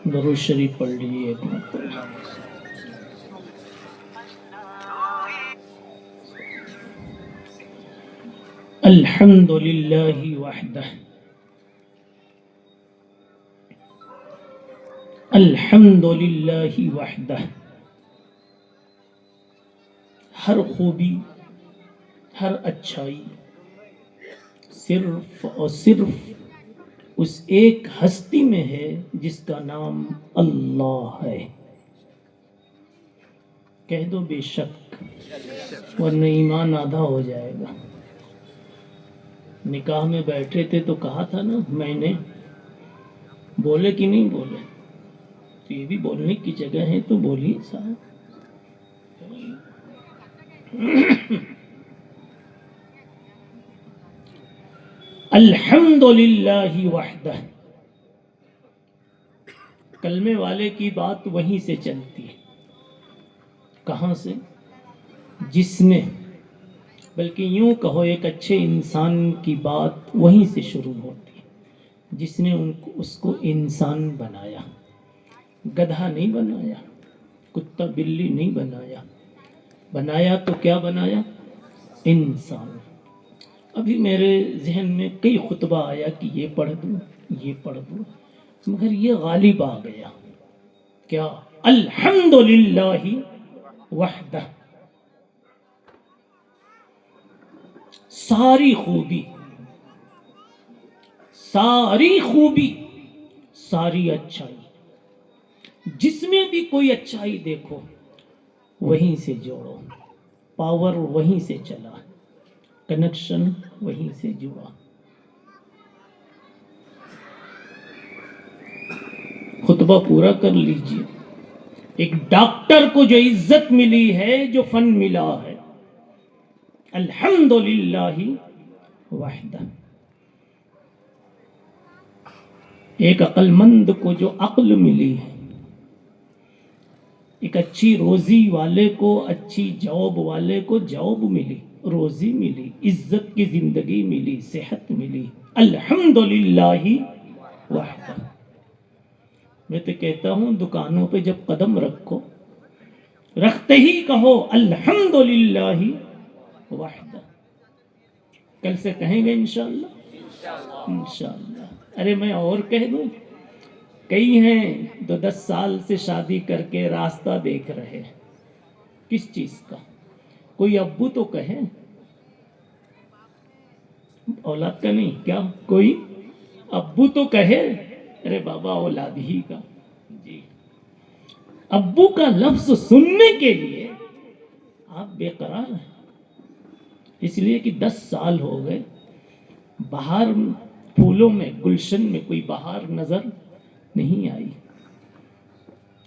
درود شریف پڑھ لیجیے ایک مرتبہ۔ الحمد للہ وحدہ، الحمد للہ وحدہ۔ ہر خوبی، ہر اچھائی صرف اور صرف اس ایک ہستی میں ہے جس کا نام اللہ ہے۔ کہہ دو بے شک، ورنہ ایمان آدھا ہو جائے گا۔ نکاح میں بیٹھے تھے تو کہا تھا نا میں نے، بولے کہ نہیں بولے؟ تو یہ بھی بولنے کی جگہ ہے تو بولیے صاحب۔ الحمد للہ وحدہ۔ کلمے والے کی بات وہیں سے چلتی ہے۔ کہاں سے؟ جس نے، بلکہ یوں کہو ایک اچھے انسان کی بات وہیں سے شروع ہوتی ہے، جس نے اس کو انسان بنایا، گدھا نہیں بنایا، کتا بلی نہیں بنایا، بنایا تو کیا بنایا؟ انسان۔ ابھی میرے ذہن میں کئی خطبہ آیا کہ یہ پڑھ دوں، یہ پڑھ دوں، مگر یہ غالب آ گیا۔ کیا؟ الحمد للہ وحدہ۔ ساری خوبی، ساری خوبی، ساری اچھائی، جس میں بھی کوئی اچھائی دیکھو وہیں سے جوڑو، پاور وہیں سے چلا، کنیکشن وہیں سے جڑا۔ خطبہ پورا کر لیجئے۔ ایک ڈاکٹر کو جو عزت ملی ہے، جو فن ملا ہے، الحمد للہ وحدہ۔ ایک عقل مند کو جو عقل ملی ہے، ایک اچھی روزی والے کو، اچھی جاب والے کو جاب ملی، روزی ملی، عزت کی زندگی ملی، صحت ملی، الحمد للہ وحدہ۔ میں تو کہتا ہوں دکانوں پہ جب قدم رکھو، رکھتے ہی کہو الحمد للہ وحدہ۔ کل سے کہیں گے انشاءاللہ؟ انشاءاللہ۔ ارے میں اور کہہ دوں، کئی ہیں جو 10 سال سے شادی کر کے راستہ دیکھ رہے، کس چیز کا؟ کوئی ابو تو کہے، اولاد کا نہیں کیا؟ کوئی ابو تو کہے، ارے بابا اولاد ہی کا۔ جی، ابو کا لفظ سننے کے لیے آپ بے قرار ہیں، اس لیے کہ 10 سال ہو گئے، بہار پھولوں میں، گلشن میں کوئی بہار نظر نہیں آئی،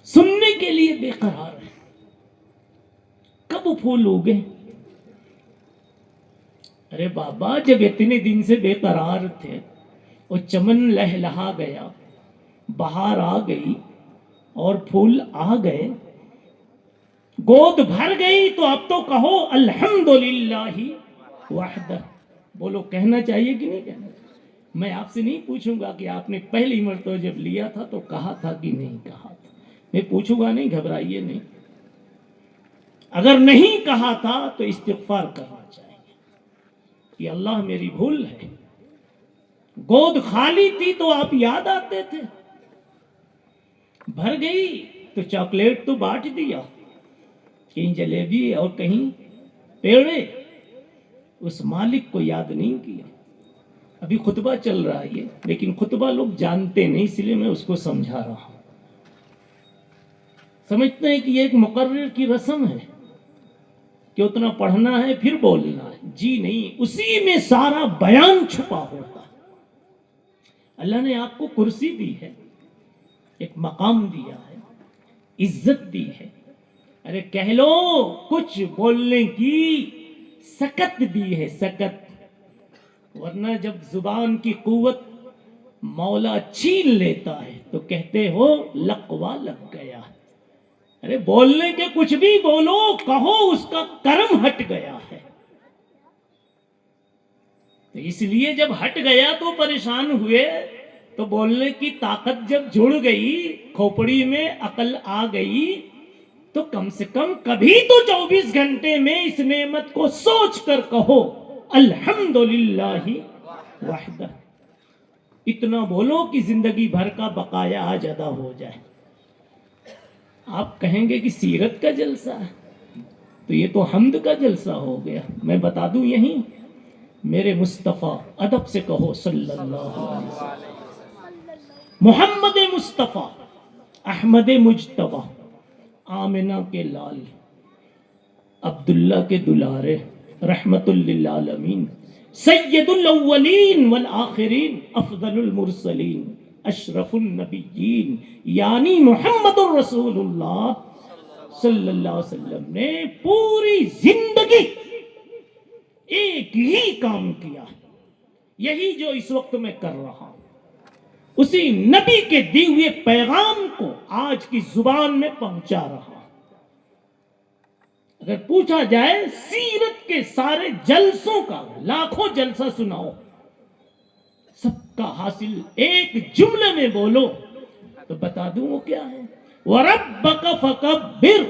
سننے کے لیے بے قرار ہے۔ کب پھول اگے؟ ارے بابا جب اتنے دن سے بے قرار تھے، وہ چمن لہلہا گیا، بہار آ گئی اور پھول آ گئے، گود بھر گئی، تو اب تو کہو الحمدللہ وحدہ۔ بولو کہنا چاہیے کہ نہیں کہنا چاہیے؟ میں آپ سے نہیں پوچھوں گا کہ آپ نے پہلی مرتبہ جب لیا تھا تو کہا تھا کہ نہیں کہا تھا، میں پوچھوں گا نہیں، گھبرائیے نہیں۔ اگر نہیں کہا تھا تو استغفار کرنا چاہیے کہ اللہ میری بھول ہے، گود خالی تھی تو آپ یاد آتے تھے، بھر گئی تو چاکلیٹ تو بانٹ دیا، کہیں جلیبی اور کہیں پیڑے، اس مالک کو یاد نہیں کیا۔ ابھی خطبہ چل رہا ہے لیکن خطبہ لوگ جانتے نہیں، اس لیے میں اس کو سمجھا رہا ہوں۔ سمجھتے ہیں کہ یہ ایک مقرر کی رسم ہے کہ اتنا پڑھنا ہے پھر بولنا ہے، جی نہیں، اسی میں سارا بیان چھپا ہوتا ہے۔ اللہ نے آپ کو کرسی دی ہے، ایک مقام دیا ہے، عزت دی ہے، ارے کہہ لو، کچھ بولنے کی سکت دی ہے، سکت، ورنہ جب زبان کی قوت مولا چھین لیتا ہے تو کہتے ہو لقوا لگ گیا. ارے بولنے کے کچھ بھی بولو، کہو اس کا کرم ہٹ گیا ہے. تو اس لیے جب ہٹ گیا تو پریشان ہوئے، تو بولنے کی طاقت جب جڑ گئی، کھوپڑی میں عقل آ گئی، تو کم سے کم کبھی تو 24 گھنٹے میں اس نعمت کو سوچ کر کہو الحمدللہ وحدہ. اتنا بولو کہ زندگی بھر کا بقایا آج ادا ہو جائے. آپ کہیں گے کہ سیرت کا جلسہ ہے، تو یہ تو حمد کا جلسہ ہو گیا. میں بتا دوں یہیں میرے مصطفیٰ، ادب سے کہو صلی اللہ علیہ وسلم، محمد مصطفیٰ، احمد مجتبیٰ، آمنہ کے لال، عبداللہ کے دلارے، رحمت للعالمین، سید الاولین والآخرین، افضل المرسلین، اشرف النبیین، یعنی محمد الرسول اللہ صلی اللہ علیہ وسلم نے پوری زندگی ایک ہی کام کیا، یہی جو اس وقت میں کر رہا ہوں، اسی نبی کے دی ہوئے پیغام کو آج کی زبان میں پہنچا رہا. اگر پوچھا جائے سیرت کے سارے جلسوں کا، لاکھوں جلسہ سناؤ، سب کا حاصل ایک جملے میں بولو تو بتا دوں وہ کیا ہے. وَرَبَّكَ فَكَبِّرْ،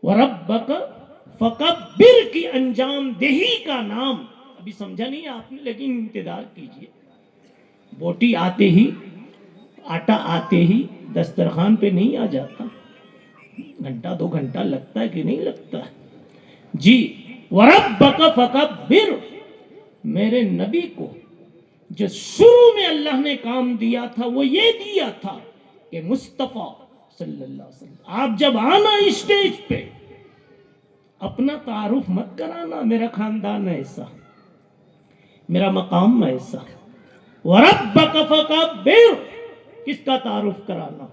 وَرَبَّكَ فَكَبِّرْ کی انجام دہی کا نام ابھی سمجھا نہیں آپ نے، لیکن انتظار کیجئے. بوٹی آتے ہی، آٹا آتے ہی دسترخوان پہ نہیں آ جاتا، گھنٹہ 2 گھنٹہ لگتا ہے کہ نہیں لگتا جی. وَرَبَّكَ فَكَبِّرْ، میرے نبی کو جو شروع میں اللہ نے کام دیا تھا وہ یہ دیا تھا کہ مصطفیٰ صلی اللہ علیہ وسلم آپ جب آنا اسٹیج پہ اپنا تعارف مت کرانا، میرا خاندان ایسا، میرا مقام ایسا. وَرَبَّكَ فَكَبِّرْ، کس کا تعارف کرانا؟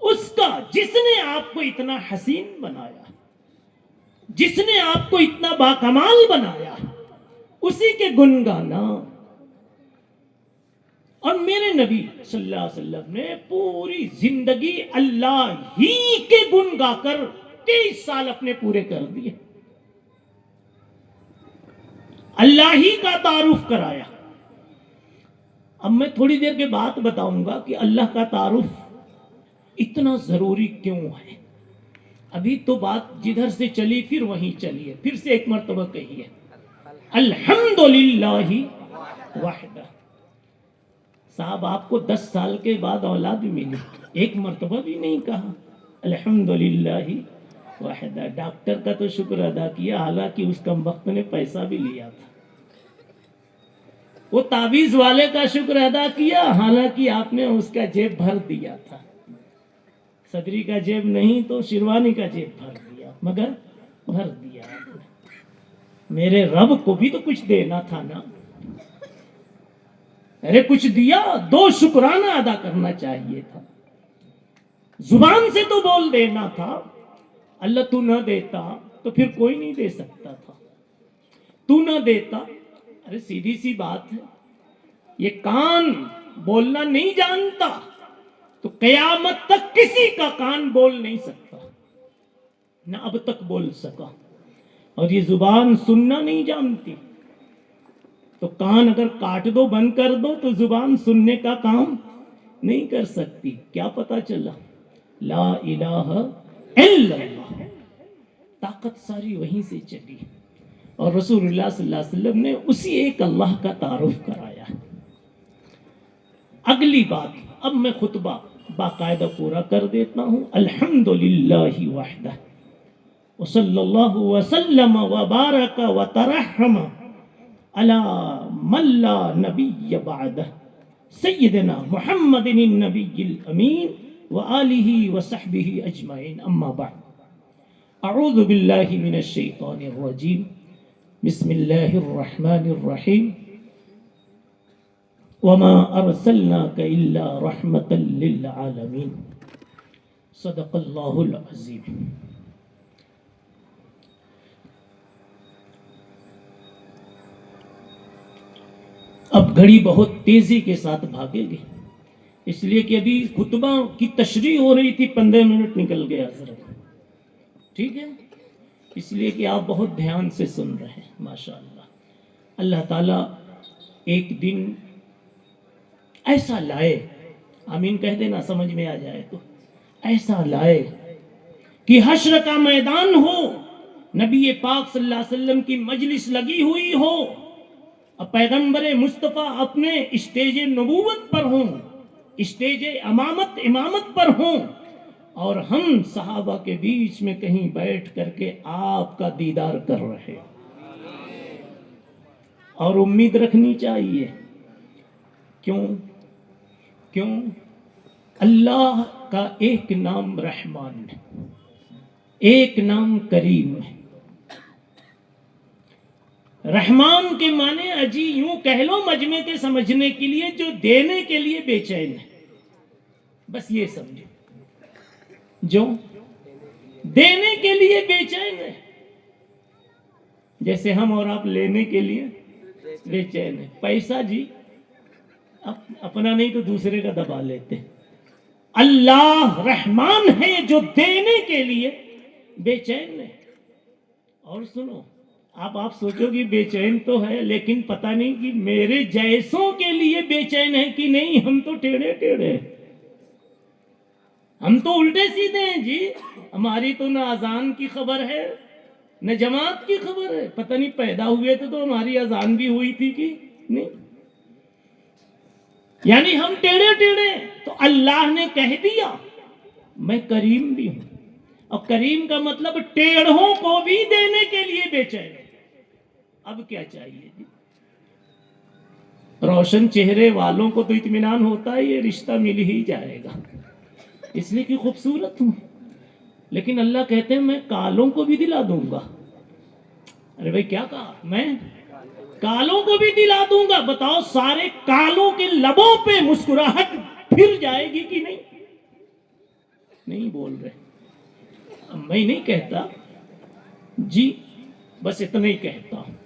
اس کا جس نے آپ کو اتنا حسین بنایا، جس نے آپ کو اتنا باکمال بنایا، اسی کے گن گانا. اور میرے نبی صلی اللہ علیہ وسلم نے پوری زندگی اللہ ہی کے گن گا کر 23 سال اپنے پورے کر دیے، اللہ ہی کا تعارف کرایا. اب میں تھوڑی دیر کے بعد بتاؤں گا کہ اللہ کا تعارف اتنا ضروری کیوں ہے. ابھی تو بات جدھر سے چلی پھر وہیں چلیے، پھر سے ایک مرتبہ کہیے الحمدللہ وحدہ. صاحب آپ کو 10 سال کے بعد اولاد ملی، ایک مرتبہ بھی نہیں کہا الحمدللہ وحدہ. ڈاکٹر کا تو شکر ادا کیا، حالانکہ اس کمبخت نے پیسہ بھی لیا تھا. وہ تعویذ والے کا شکر ادا کیا، حالانکہ آپ نے اس کا جیب بھر دیا تھا. صدری کا جیب نہیں تو شیروانی کا جیب بھر دیا، مگر بھر دیا. میرے رب کو بھی تو کچھ دینا تھا نا. ارے کچھ دیا، 2 شکرانہ ادا کرنا چاہیے تھا. زبان سے تو بول دینا تھا اللہ تو نہ دیتا تو پھر کوئی نہیں دے سکتا تھا، تو نہ دیتا. ارے سیدھی سی بات ہے، یہ کان بولنا نہیں جانتا تو قیامت تک کسی کا کان بول نہیں سکتا، نہ اب تک بول سکا. اور یہ زبان سننا نہیں جانتی تو کان اگر کاٹ دو، بند کر دو، تو زبان سننے کا کام نہیں کر سکتی. کیا پتا چلا؟ لا الہ الا اللہ. طاقت ساری وہیں سے چلی، اور رسول اللہ صلی اللہ علیہ وسلم نے اسی ایک اللہ کا تعارف کرایا. اگلی بات، اب میں خطبہ باقاعدہ پورا کر دیتا ہوں. الحمدللہ وحدہ، وصلی اللہ وسلم وبارک وترحم علی من لا نبی بعدہ، سیدنا محمد النبی الامین وآلہ وصحبہ اجمعین. اما بعد، اعوذ باللہ من الشیطان الرجیم، بسم اللہ الرحمن الرحیم. وما ارسلناک الا رحمتا للعالمین. صدق اللہ العظیم. اب گھڑی بہت تیزی کے ساتھ بھاگے گی، اس لیے کہ ابھی خطبہ کی تشریح ہو رہی تھی، 15 منٹ نکل گیا حضرت، ٹھیک ہے، اس لیے کہ آپ بہت دھیان سے سن رہے ہیں ماشاءاللہ۔ اللہ تعالیٰ ایک دن ایسا لائے، آمین کہہ دینا سمجھ میں آ جائے تو، ایسا لائے کہ حشر کا میدان ہو، نبی پاک صلی اللہ علیہ وسلم کی مجلس لگی ہوئی ہو، اور پیغمبر مصطفیٰ اپنے اسٹیج نبوت پر ہوں، اسٹیج امامت پر ہوں، اور ہم صحابہ کے بیچ میں کہیں بیٹھ کر کے آپ کا دیدار کر رہے ہیں۔ اور امید رکھنی چاہیے، کیوں اللہ کا ایک نام رحمان ہے، ایک نام کریم ہے۔ رحمان کے معنی اجی یوں کہہ لو مجمع کے سمجھنے کے لیے، جو دینے کے لیے بے چین ہے، بس یہ سمجھو، جو دینے کے لیے بے چین ہے، جیسے ہم اور آپ لینے کے لیے بے چین ہے۔ پیسہ جی اپنا نہیں تو دوسرے کا دبا لیتے۔ اللہ رحمان ہے جو دینے کے لیے بے چین ہے۔ اور سنو، آپ سوچو کہ بے چین تو ہے، لیکن پتہ نہیں کہ میرے جیسوں کے لیے بے چین ہے کہ نہیں۔ ہم تو ٹیڑھے ٹیڑھے، ہم تو الٹے سیدھے ہیں جی۔ ہماری تو نہ اذان کی خبر ہے نہ جماعت کی خبر ہے، پتہ نہیں پیدا ہوئے تو ہماری اذان بھی ہوئی تھی کہ نہیں، یعنی ہم ٹیڑھے ٹیڑھے۔ تو اللہ نے کہہ دیا میں کریم بھی ہوں، اور کریم کا مطلب ٹیڑھوں کو بھی دینے کے لیے بے چین ہے۔ اب کیا چاہیے جی؟ روشن چہرے والوں کو تو اطمینان ہوتا ہے یہ رشتہ مل ہی جائے گا، اس لیے کہ خوبصورت ہوں، لیکن اللہ کہتے ہیں میں کالوں کو بھی دلا دوں گا۔ ارے بھائی کیا کہا؟ میں کالوں کو بھی دلا دوں گا۔ بتاؤ سارے کالوں کے لبوں پہ مسکراہٹ پھر جائے گی کہ نہیں؟ نہیں بول رہے، میں نہیں کہتا جی، بس اتنا ہی کہتا ہوں۔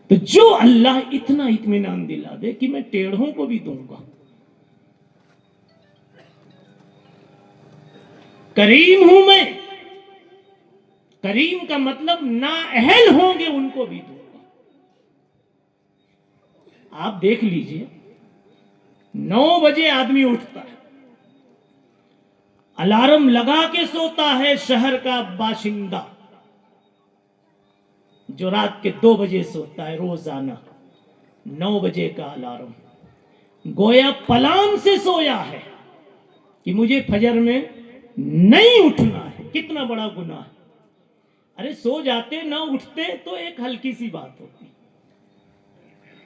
تو جو اللہ اتنا اطمینان دلا دے کہ میں ٹیڑھوں کو بھی دوں گا، کریم ہوں میں، کریم کا مطلب نااہل ہوں گے ان کو بھی دوں گا۔ آپ دیکھ لیجئے 9 بجے آدمی اٹھتا ہے، الارم لگا کے سوتا ہے شہر کا باشندہ، جو رات کے 2 بجے سوتا ہے روزانہ، 9 بجے کا الارم، گویا پلان سے سویا ہے کہ مجھے فجر میں نہیں اٹھنا ہے۔ کتنا بڑا گناہ ہے۔ ارے سو جاتے نہ اٹھتے تو ایک ہلکی سی بات ہوتی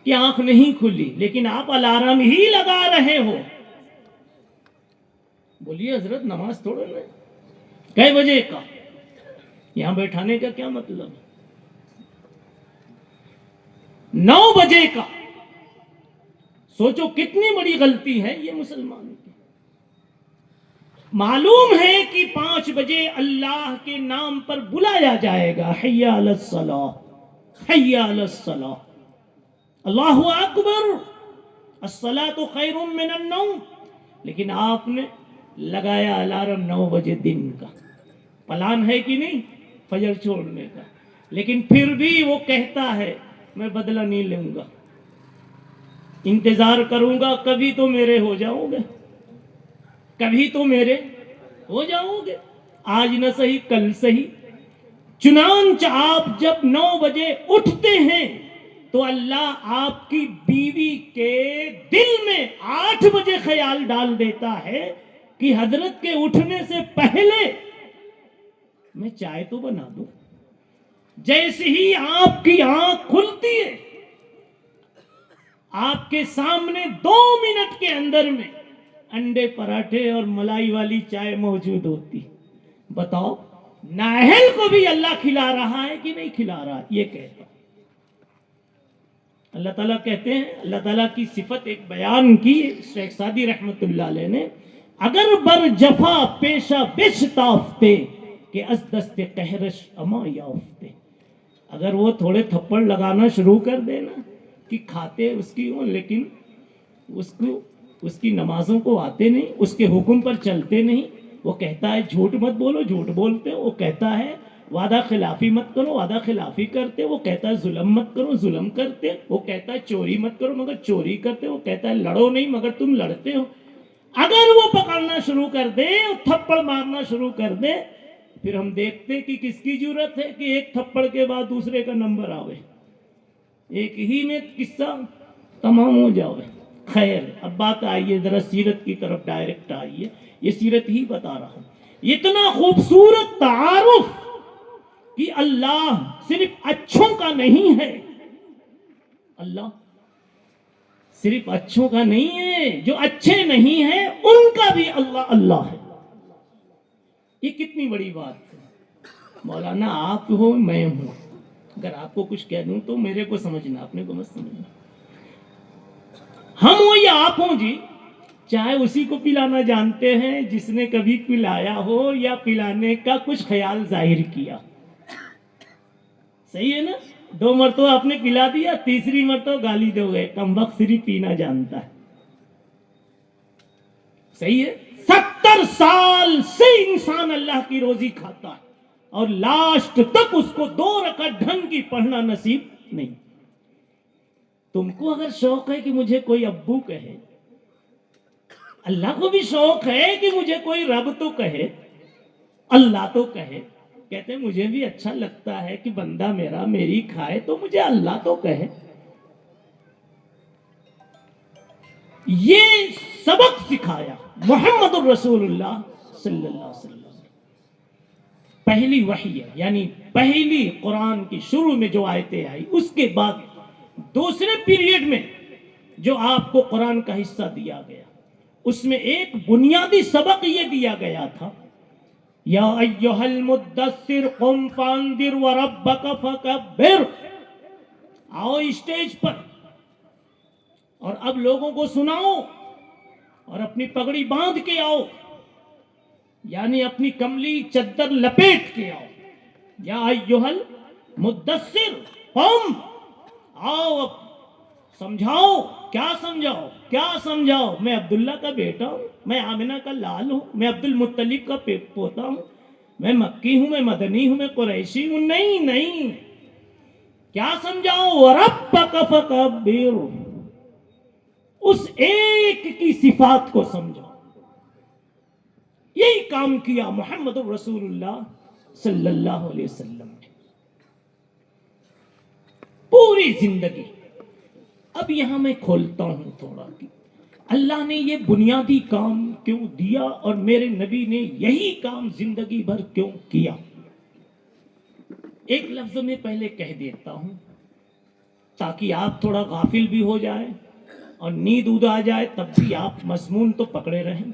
کہ آنکھ نہیں کھلی، لیکن آپ الارم ہی لگا رہے ہو۔ بولیے حضرت نماز تھوڑا نا کئے بجے کا، یہاں بیٹھانے کا کیا مطلب؟ 9 بجے کا۔ سوچو کتنی بڑی غلطی ہے یہ مسلمان کی۔ معلوم ہے کہ 5 بجے اللہ کے نام پر بلایا جائے گا، حی علی الصلاۃ، حی علی الصلاۃ، اللہ اکبر، الصلاۃ خیر من النوم، لیکن آپ نے لگایا الارم 9 بجے دن کا۔ پلان ہے کہ نہیں فجر چھوڑنے کا، لیکن پھر بھی وہ کہتا ہے میں بدلہ نہیں لوں گا، انتظار کروں گا، کبھی تو میرے ہو جاؤ گے، کبھی تو میرے ہو جاؤ گے، آج نہ صحیح کل صحیح۔ چنانچہ آپ جب 9 بجے اٹھتے ہیں تو اللہ آپ کی بیوی کے دل میں 8 بجے خیال ڈال دیتا ہے کہ حضرت کے اٹھنے سے پہلے میں چائے تو بنا دوں۔ جیسے ہی آپ کی آنکھ کھلتی ہے، آپ کے سامنے 2 منٹ کے اندر میں انڈے پراٹھے اور ملائی والی چائے موجود ہوتی۔ بتاؤ نااہل کو بھی اللہ کھلا رہا ہے کہ نہیں کھلا رہا؟ یہ کہتا اللہ تعالیٰ کہتے ہیں، اللہ تعالیٰ کی صفت ایک بیان کی شیخ سعدی رحمت اللہ علیہ نے، اگر بر جفا پیشہ بش تافتے کہ از دست قہرش اما یافتے، اگر وہ تھوڑے تھپڑ لگانا شروع کر دینا کہ کھاتے اس کی ہوں لیکن اس کی نمازوں کو آتے نہیں، اس کے حکم پر چلتے نہیں. وہ کہتا ہے جھوٹ مت بولو، جھوٹ بولتے. وہ کہتا ہے وعدہ خلافی مت کرو، وعدہ خلافی کرتے. وہ کہتا ہے ظلم مت کرو، ظلم کرتے. وہ کہتا ہے چوری مت کرو، مگر چوری کرتے. وہ کہتا ہے لڑو نہیں، مگر تم لڑتے ہو. اگر وہ پکڑنا شروع کر دے اور تھپڑ مارنا شروع کر دے، پھر ہم دیکھتے کہ کس کی ضرورت ہے کہ ایک تھپڑ کے بعد دوسرے کا نمبر آوے، ایک ہی میں قصہ تمام ہو جاوے. خیر، اب بات آئیے ذرا سیرت کی طرف ڈائریکٹ آئیے. یہ سیرت ہی بتا رہا ہوں. اتنا خوبصورت تعارف کہ اللہ صرف اچھوں کا نہیں ہے. اللہ صرف اچھوں کا نہیں ہے، جو اچھے نہیں ہیں ان کا بھی اللہ اللہ ہے. یہ کتنی بڑی بات ہے. مولانا آپ ہو، میں ہوں. اگر آپ کو کچھ کہہ دوں تو میرے کو سمجھنا، اپنے کو مت سمجھنا. ہم ہو یا آپ ہوں جی، چاہے اسی کو پلانا جانتے ہیں جس نے کبھی پلایا ہو یا پلانے کا کچھ خیال ظاہر کیا. صحیح ہے نا؟ 2 مرتبہ آپ نے پلا دیا، تیسری مرتبہ گالی دو گے، کم وقت صرف پینا جانتا ہے. صحیح ہے. 70 سال سے انسان اللہ کی روزی کھاتا ہے اور لاسٹ تک اس کو 2 رکعت ڈھنگ کی پڑھنا نصیب نہیں. تم کو اگر شوق ہے کہ مجھے کوئی ابو کہے، اللہ کو بھی شوق ہے کہ مجھے کوئی رب تو کہے، اللہ تو کہے. کہتے ہیں مجھے بھی اچھا لگتا ہے کہ بندہ میرا میری کھائے تو مجھے اللہ تو کہے. یہ سبق سکھایا محمد الرسول اللہ صلی اللہ علیہ وسلم. پہلی وحی ہے، یعنی پہلی قرآن کی شروع میں جو آیتیں آئی، اس کے بعد دوسرے پیریڈ میں جو آپ کو قرآن کا حصہ دیا گیا، اس میں ایک بنیادی سبق یہ دیا گیا تھا، یا ایھا المدثر قم فانذر وربک فکبر. آؤ اسٹیج پر اور اب لوگوں کو سناؤ اور اپنی پگڑی باندھ کے آؤ، یعنی اپنی کملی چادر لپیٹ کے آؤ. یا ایھا المدثر قم، آؤ اب سمجھاؤ. کیا سمجھاؤ؟ کیا سمجھاؤ؟ میں عبداللہ کا بیٹا ہوں، میں آمنہ کا لال ہوں، میں عبد المطلب کا پوتا ہوں، میں مکی ہوں، میں مدنی ہوں، میں قریشی ہوں. نہیں نہیں، کیا سمجھاؤ؟ وَرَبَّكَ فَكَبِّرْ، اس ایک کی صفات کو سمجھاؤ. یہی کام کیا محمد الرسول اللہ صلی اللہ علیہ وسلم نے پوری زندگی. اب یہاں میں کھولتا ہوں تھوڑا کہ اللہ نے یہ بنیادی کام کیوں دیا اور میرے نبی نے یہی کام زندگی بھر کیوں کیا. ایک لفظ میں پہلے کہہ دیتا ہوں تاکہ آپ تھوڑا غافل بھی ہو جائیں اور نیند اود آ جائے تب بھی آپ مضمون تو پکڑے رہیں.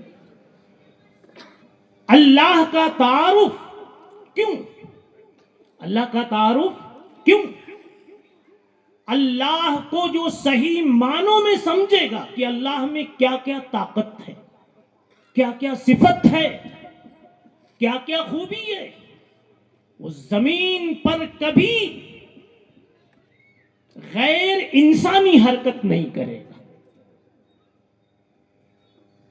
اللہ کا تعارف کیوں؟ اللہ کا تعارف کیوں؟ اللہ کو جو صحیح معنوں میں سمجھے گا کہ اللہ میں کیا کیا طاقت ہے، کیا کیا صفت ہے، کیا کیا خوبی ہے، وہ زمین پر کبھی غیر انسانی حرکت نہیں کرے گا.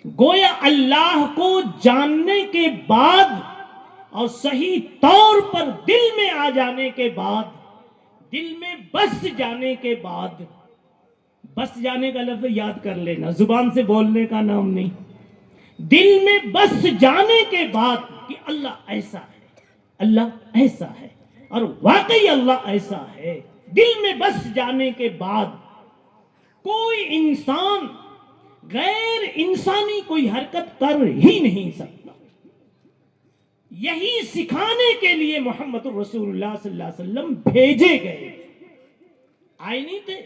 گویا اللہ کو جاننے کے بعد اور صحیح طور پر دل میں آ جانے کے بعد، دل میں بس جانے کے بعد، بس جانے کا لفظ یاد کر لینا، زبان سے بولنے کا نام نہیں. دل میں بس جانے کے بعد کہ اللہ ایسا ہے، اللہ ایسا ہے اور واقعی اللہ ایسا ہے، دل میں بس جانے کے بعد کوئی انسان غیر انسانی کوئی حرکت کر ہی نہیں سکتا. یہی سکھانے کے لیے محمد الرسول اللہ صلی اللہ علیہ وسلم بھیجے گئے. آئے نہیں تھے،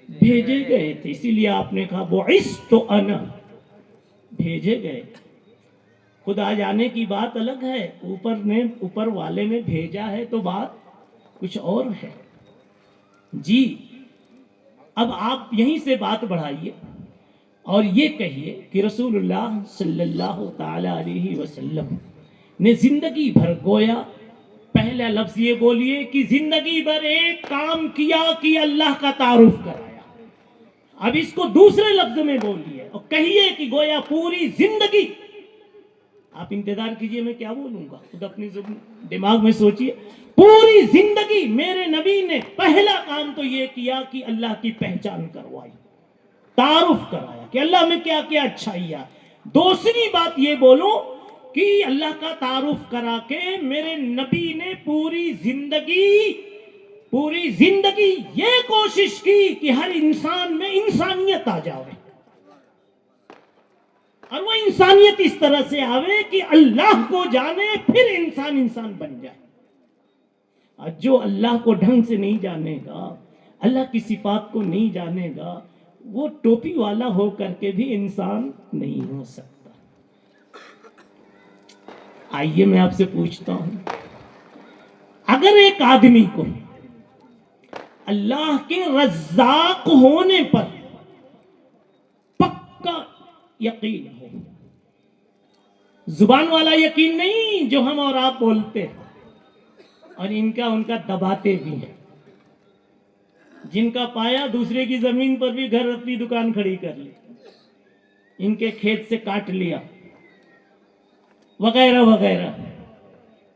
بھیجے گئے تھے. اسی لیے آپ نے کہا بعثت انا، بھیجے گئے. خود آ جانے کی بات الگ ہے، اوپر والے نے بھیجا ہے تو بات کچھ اور ہے. جی اب آپ یہیں سے بات بڑھائیے اور یہ کہیے کہ رسول اللہ صلی اللہ تعالی علیہ وسلم نے زندگی بھر گویا پہلا لفظ یہ بولیے کہ زندگی بھر ایک کام کیا کہ اللہ کا تعارف کرایا. اب اس کو دوسرے لفظ میں بولیے اور کہیے کہ گویا پوری زندگی. آپ انتظار کیجئے میں کیا بولوں گا، خود اپنی دماغ میں سوچئے. پوری زندگی میرے نبی نے پہلا کام تو یہ کیا کہ اللہ کی پہچان کروائی، تعارف کرایا کہ اللہ میں کیا کیا اچھائیاں. دوسری بات یہ بولو کہ اللہ کا تعارف کرا کے میرے نبی نے پوری زندگی یہ کوشش کی کہ ہر انسان میں انسانیت آ جاوے، اور وہ انسانیت اس طرح سے آوے کہ اللہ کو جانے پھر انسان بن جائے. اور جو اللہ کو ڈھنگ سے نہیں جانے گا، اللہ کی صفات کو نہیں جانے گا، وہ ٹوپی والا ہو کر کے بھی انسان نہیں ہو سکتا. آئیے میں آپ سے پوچھتا ہوں، اگر ایک آدمی کو اللہ کے رزاق ہونے پر پکا یقین ہو، زبان والا یقین نہیں جو ہم اور آپ بولتے ہیں اور ان کا دباتے بھی ہیں، جن کا پایا دوسرے کی زمین پر بھی گھر اپنی دکان کھڑی کر لی، ان کے کھیت سے کاٹ لیا وغیرہ وغیرہ.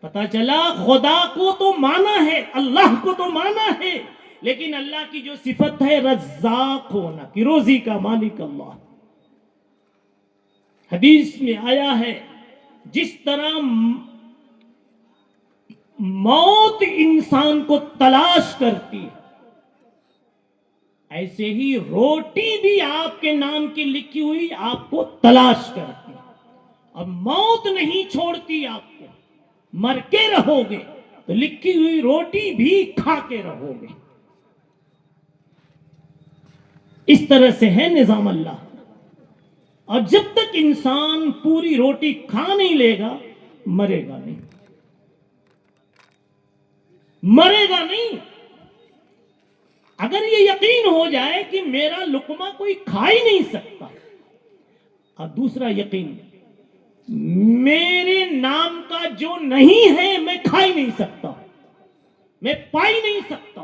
پتا چلا خدا کو تو مانا ہے، اللہ کو تو مانا ہے، لیکن اللہ کی جو صفت ہے رزاق ہونا، کہ روزی کا مالک اللہ. حدیث میں آیا ہے جس طرح موت انسان کو تلاش کرتی ہے، ایسے ہی روٹی بھی آپ کے نام کی لکھی ہوئی آپ کو تلاش کرتی ہے. اب موت نہیں چھوڑتی آپ کو، مر کے رہو گے تو لکھی ہوئی روٹی بھی کھا کے رہو گے. اس طرح سے ہے نظام اللہ. اور جب تک انسان پوری روٹی کھا نہیں لے گا مرے گا نہیں، مرے گا نہیں. اگر یہ یقین ہو جائے کہ میرا لقمہ کوئی کھا ہی نہیں سکتا، اور دوسرا یقین میرے نام کا جو نہیں ہے میں کھا ہی نہیں سکتا، میں پا ہی نہیں سکتا.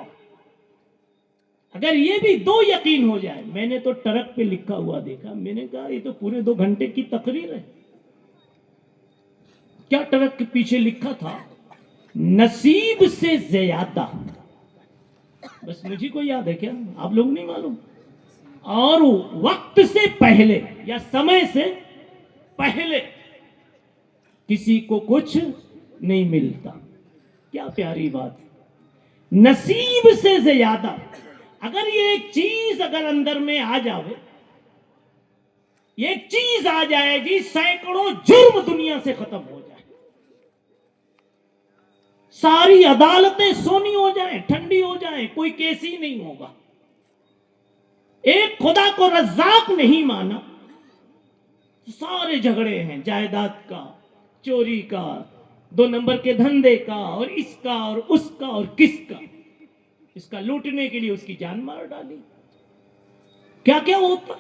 اگر یہ بھی دو یقین ہو جائے، میں نے تو ٹرک پہ لکھا ہوا دیکھا، میں نے کہا یہ تو پورے 2 گھنٹے کی تقریر ہے. کیا ٹرک کے پیچھے لکھا تھا؟ نصیب سے زیادہ. بس مجھے کو یاد ہے، کیا آپ لوگ نہیں معلوم؟ اور وقت سے پہلے یا سمے سے پہلے کسی کو کچھ نہیں ملتا. کیا پیاری بات. نصیب سے زیادہ. اگر یہ ایک چیز اگر اندر میں آ جاوے، یہ ایک چیز آ جائے گی، سینکڑوں جرم دنیا سے ختم ہو جائے، ساری عدالتیں سونی ہو جائیں، ٹھنڈی ہو جائیں، کوئی کیس ہی نہیں ہوگا. ایک خدا کو رزاق نہیں مانا، سارے جھگڑے ہیں، جائیداد کا، چوری کا، 2 نمبر کے دھندے کا، اور اس کا اور اس کا اور کس کا. اس کا لوٹنے کے لیے اس کی جان مار ڈالی، کیا کیا ہوتا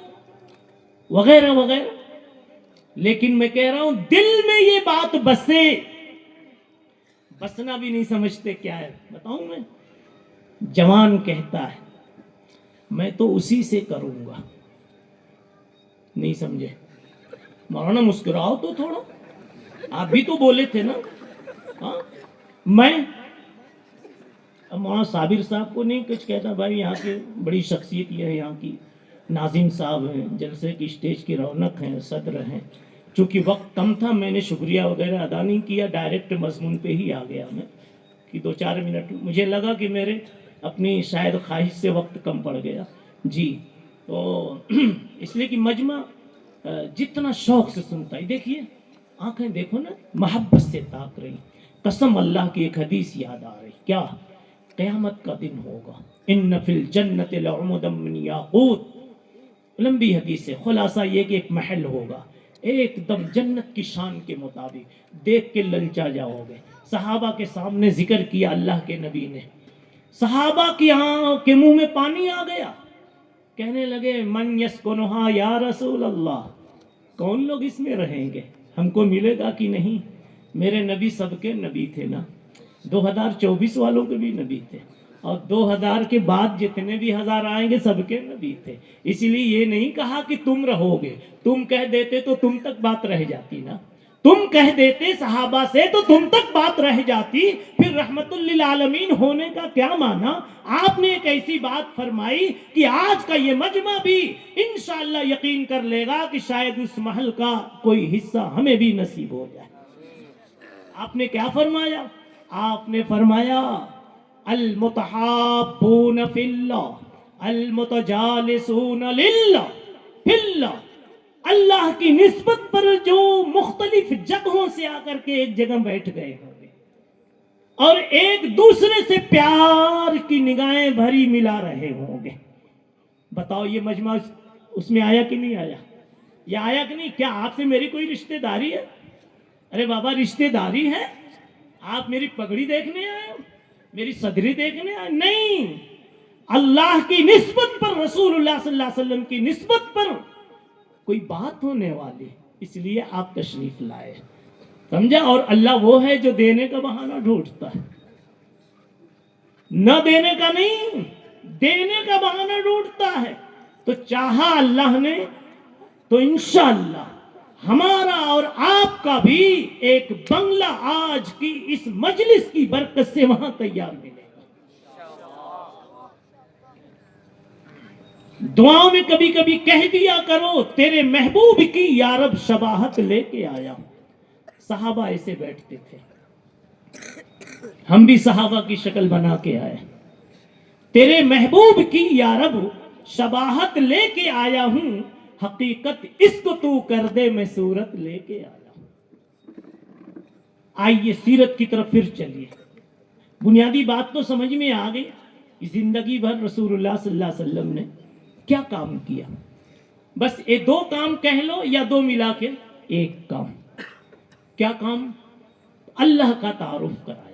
وغیرہ وغیرہ. لیکن میں کہہ رہا ہوں دل میں یہ بات بسے، بسنا بھی نہیں سمجھتے کیا ہے بتاؤں میں. جوان کہتا ہے میں تو اسی سے کروں گا، نہیں سمجھے؟ مولانا مسکراؤ تو تھوڑا، آپ بھی تو بولے تھے نا. ہاں میں مولانا صابر صاحب کو نہیں کچھ کہتا، بھائی یہاں کی بڑی شخصیت یہ ہے، یہاں کی ناظم صاحب ہیں، جلسے کی اسٹیج کی رونق ہیں، صدر ہیں. چونکہ وقت کم تھا میں نے شکریہ وغیرہ ادا نہیں کیا، ڈائریکٹ مضمون پہ ہی آ گیا میں کہ 2-4 منٹ مجھے لگا کہ میرے اپنی شاید خواہش سے وقت کم پڑ گیا. جی تو اس لیے کہ مجمع جتنا شوق سے سنتا ہے، دیکھیے آنکھیں دیکھو نا، محبت سے تاک رہی. قسم اللہ کی ایک حدیث یاد آ رہی، کیا؟ قیامت کا دن ہوگا، ان فی الجنت لعمدا من یاقوت. لمبی حدیث ہے، خلاصہ یہ کہ ایک محل ہوگا ایک دم جنت کی شان کے مطابق، دیکھ کے للچا جاؤ گے. صحابہ کے سامنے ذکر کیا اللہ کے نبی نے، صحابہ کی آنکھوں کے منہ میں پانی آ گیا، کہنے لگے من یسکنھا یا رسول اللہ، کون لوگ اس میں رہیں گے، ہم کو ملے گا کہ نہیں؟ میرے نبی سب کے نبی تھے نا. 2024 والوں کے بھی نبی تھے، اور 2000 کے بعد جتنے بھی ہزار آئیں گے سب کے نبی تھے. اس لیے یہ نہیں کہا کہ تم رہو گے، تم کہہ دیتے تو تم تک بات رہ جاتی نا، تم کہہ دیتے صحابہ سے تو تم تک بات رہ جاتی، پھر رحمت للعالمین ہونے کا کیا معنی؟ آپ نے ایک ایسی بات فرمائی کہ آج کا یہ مجمع بھی انشاءاللہ یقین کر لے گا کہ شاید اس محل کا کوئی حصہ ہمیں بھی نصیب ہو جائے. آپ نے کیا فرمایا؟ آپ نے فرمایا المتحابون فی اللہ المتجالسون للہ فی اللہ. اللہ کی نسبت پر جو مختلف جگہوں سے آ کر کے ایک جگہ بیٹھ گئے ہوں گے اور ایک دوسرے سے پیار کی نگاہیں بھری ملا رہے ہوں گے. بتاؤ یہ مجمع اس میں آیا کہ نہیں آیا؟ یہ آیا کہ نہیں؟ کیا آپ سے میری کوئی رشتہ داری ہے؟ ارے بابا رشتہ داری ہے؟ آپ میری پگڑی دیکھنے آئے ہو، میری صدری دیکھنے آئے؟ نہیں، اللہ کی نسبت پر، رسول اللہ صلی اللہ علیہ وسلم کی نسبت پر کوئی بات ہونے والی، اس لیے آپ تشریف لائے. سمجھا؟ اور اللہ وہ ہے جو دینے کا بہانہ ڈھونڈتا ہے، نہ دینے کا نہیں، دینے کا بہانہ ڈھونڈتا ہے. تو چاہا اللہ نے تو انشاءاللہ ہمارا اور آپ کا بھی ایک بنگلہ آج کی اس مجلس کی برکت سے وہاں تیار ملے گا. دعاؤں میں کبھی کبھی کہہ دیا کرو تیرے محبوب کی یا رب شباہت لے کے آیا. صحابہ ایسے بیٹھتے تھے، ہم بھی صحابہ کی شکل بنا کے آئے. تیرے محبوب کی یا رب شباہت لے کے آیا ہوں، حقیقت اس کو تو کر دے میں صورت لے کے آیا ہوں. آئیے سیرت کی طرف پھر چلیے. بنیادی بات تو سمجھ میں آ گئی. زندگی بھر رسول اللہ صلی اللہ علیہ وسلم نے کیا کام کیا؟ بس یہ دو کام کہہ لو یا دو ملا کے ایک کام. کیا کام؟ اللہ کا تعارف کرایا.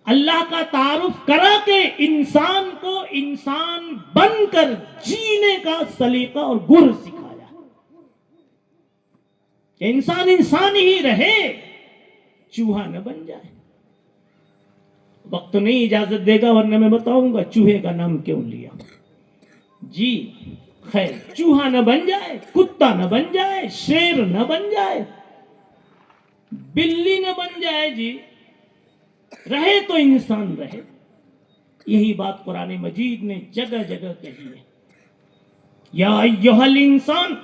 اللہ کا تعارف کرا کے انسان کو انسان بن کر جینے کا سلیقہ اور گر سکھایا کہ انسان انسان ہی رہے، چوہا نہ بن جائے. وقت نہیں اجازت دے گا ورنہ میں بتاؤں گا چوہے کا نام کیوں لیا. جی خیر، چوہا نہ بن جائے، کتا نہ بن جائے، شیر نہ بن جائے، بلی نہ بن جائے، جی رہے تو انسان رہے. یہی بات قرآن مجید نے جگہ جگہ کہی ہے. یا ایھا الانسان،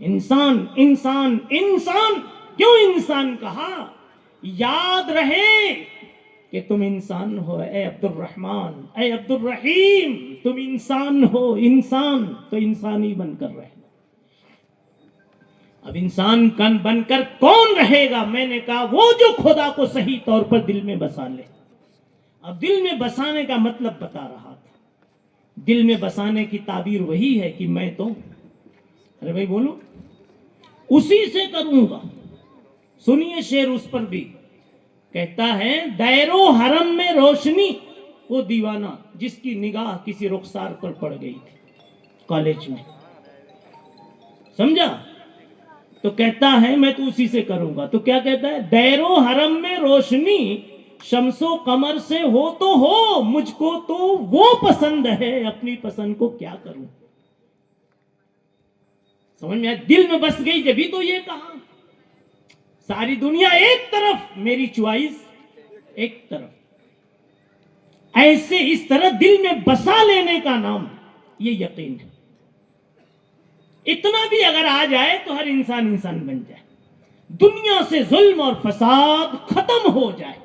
انسان انسان انسان. کیوں انسان کہا؟ یاد رہے کہ تم انسان ہو. اے عبد الرحمن، اے عبد الرحیم، تم انسان ہو. انسان تو انسانی بن کر رہنا. اب انسان بن کر کون رہے گا؟ میں نے کہا وہ جو خدا کو صحیح طور پر دل میں بسا لے. اب دل میں بسانے کا مطلب بتا رہا تھا. دل میں بسانے کی تعبیر وہی ہے کہ میں تو، ارے بھائی بولو، اسی سے کروں گا. سنیے شعر اس پر بھی کہتا ہے، دائر و حرم میں روشنی، وہ دیوانہ جس کی نگاہ کسی رخسار پر پڑ گئی تھی کالج میں، سمجھا؟ تو کہتا ہے میں تو اسی سے کروں گا. تو کیا کہتا ہے؟ دائر و حرم میں روشنی شمس و قمر سے ہو تو ہو، مجھ کو تو وہ پسند ہے، اپنی پسند کو کیا کروں. سمجھ میں آیا؟ دل میں بس گئی جبھی تو یہ کہا. ساری دنیا ایک طرف، میری چوائس ایک طرف. ایسے اس طرح دل میں بسا لینے کا نام یہ یقین ہے. اتنا بھی اگر آ جائے تو ہر انسان انسان بن جائے، دنیا سے ظلم اور فساد ختم ہو جائے.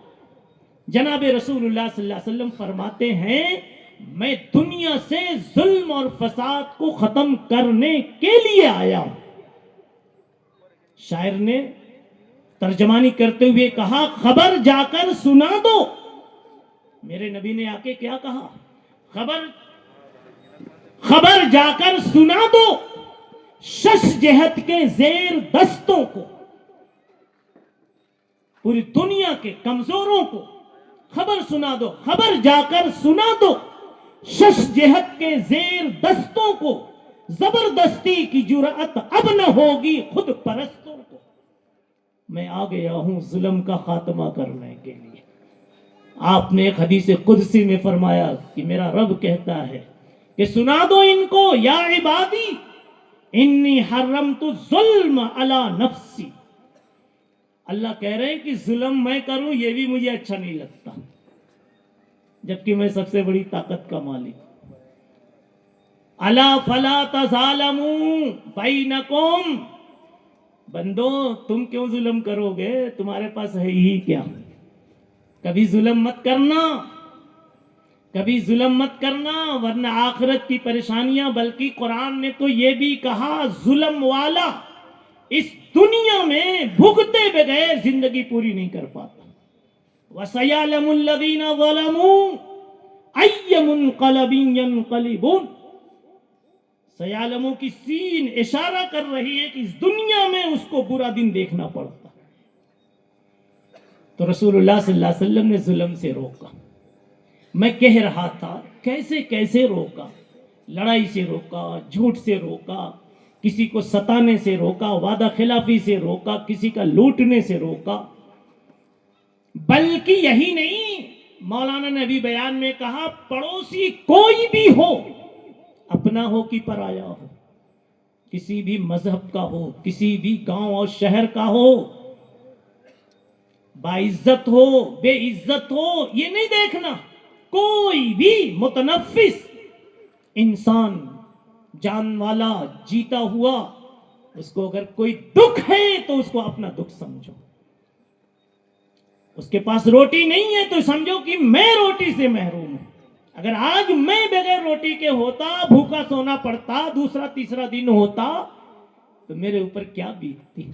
جناب رسول اللہ صلی اللہ علیہ وسلم فرماتے ہیں میں دنیا سے ظلم اور فساد کو ختم کرنے کے لیے آیا ہوں. شاعر نے ترجمانی کرتے ہوئے کہا خبر جا کر سنا دو. میرے نبی نے آ کے کیا کہا؟ خبر جا کر سنا دو شش جہت کے زیر دستوں کو. پوری دنیا کے کمزوروں کو خبر سنا دو، خبر جا کر سنا دو شش جہت کے زیر دستوں کو. زبردستی کی جرأت اب نہ ہوگی خود پرستوں کو. میں آ گیا ہوں ظلم کا خاتمہ کرنے کے لیے. آپ نے ایک حدیث قدسی میں فرمایا کہ میرا رب کہتا ہے کہ سنا دو ان کو یا عبادی انی حرمت ظلم علی نفسی. اللہ کہہ رہے ہیں کہ ظلم میں کروں یہ بھی مجھے اچھا نہیں لگتا، جبکہ میں سب سے بڑی طاقت کا مالک. الا فلا تظالموا بینکم، بندو تم کیوں ظلم کرو گے، تمہارے پاس ہے ہی کیا. کبھی ظلم مت کرنا، کبھی ظلم مت کرنا، ورنہ آخرت کی پریشانیاں. بلکہ قرآن نے تو یہ بھی کہا ظلم والا اس دنیا میں بھگتے بغیر زندگی پوری نہیں کر پاتا. وَسَيَعْلَمُ الَّذِينَ ظَلَمُوا أَيَّ مُنْقَلَبٍ يَنْقَلِبُونَ. سیالموں کی سین اشارہ کر رہی ہے کہ اس دنیا میں اس کو برا دن دیکھنا پڑتا. تو رسول اللہ صلی اللہ علیہ وسلم نے ظلم سے روکا. میں کہہ رہا تھا کیسے کیسے روکا، لڑائی سے روکا، جھوٹ سے روکا، کسی کو ستانے سے روکا، وعدہ خلافی سے روکا، کسی کا لوٹنے سے روکا. بلکہ یہی نہیں، مولانا نے ابھی بیان میں کہا پڑوسی کوئی بھی ہو، اپنا ہو کہ پرایا ہو، کسی بھی مذہب کا ہو، کسی بھی گاؤں اور شہر کا ہو، باعزت ہو بے عزت ہو، یہ نہیں دیکھنا. کوئی بھی متنفس انسان، جان والا، جیتا ہوا، اس کو اگر کوئی دکھ ہے تو اس کو اپنا دکھ سمجھو. اس کے پاس روٹی نہیں ہے تو سمجھو کہ میں روٹی سے محروم ہوں. اگر آج میں بغیر روٹی کے ہوتا، بھوکا سونا پڑتا، دوسرا تیسرا دن ہوتا، تو میرے اوپر کیا بیتتی.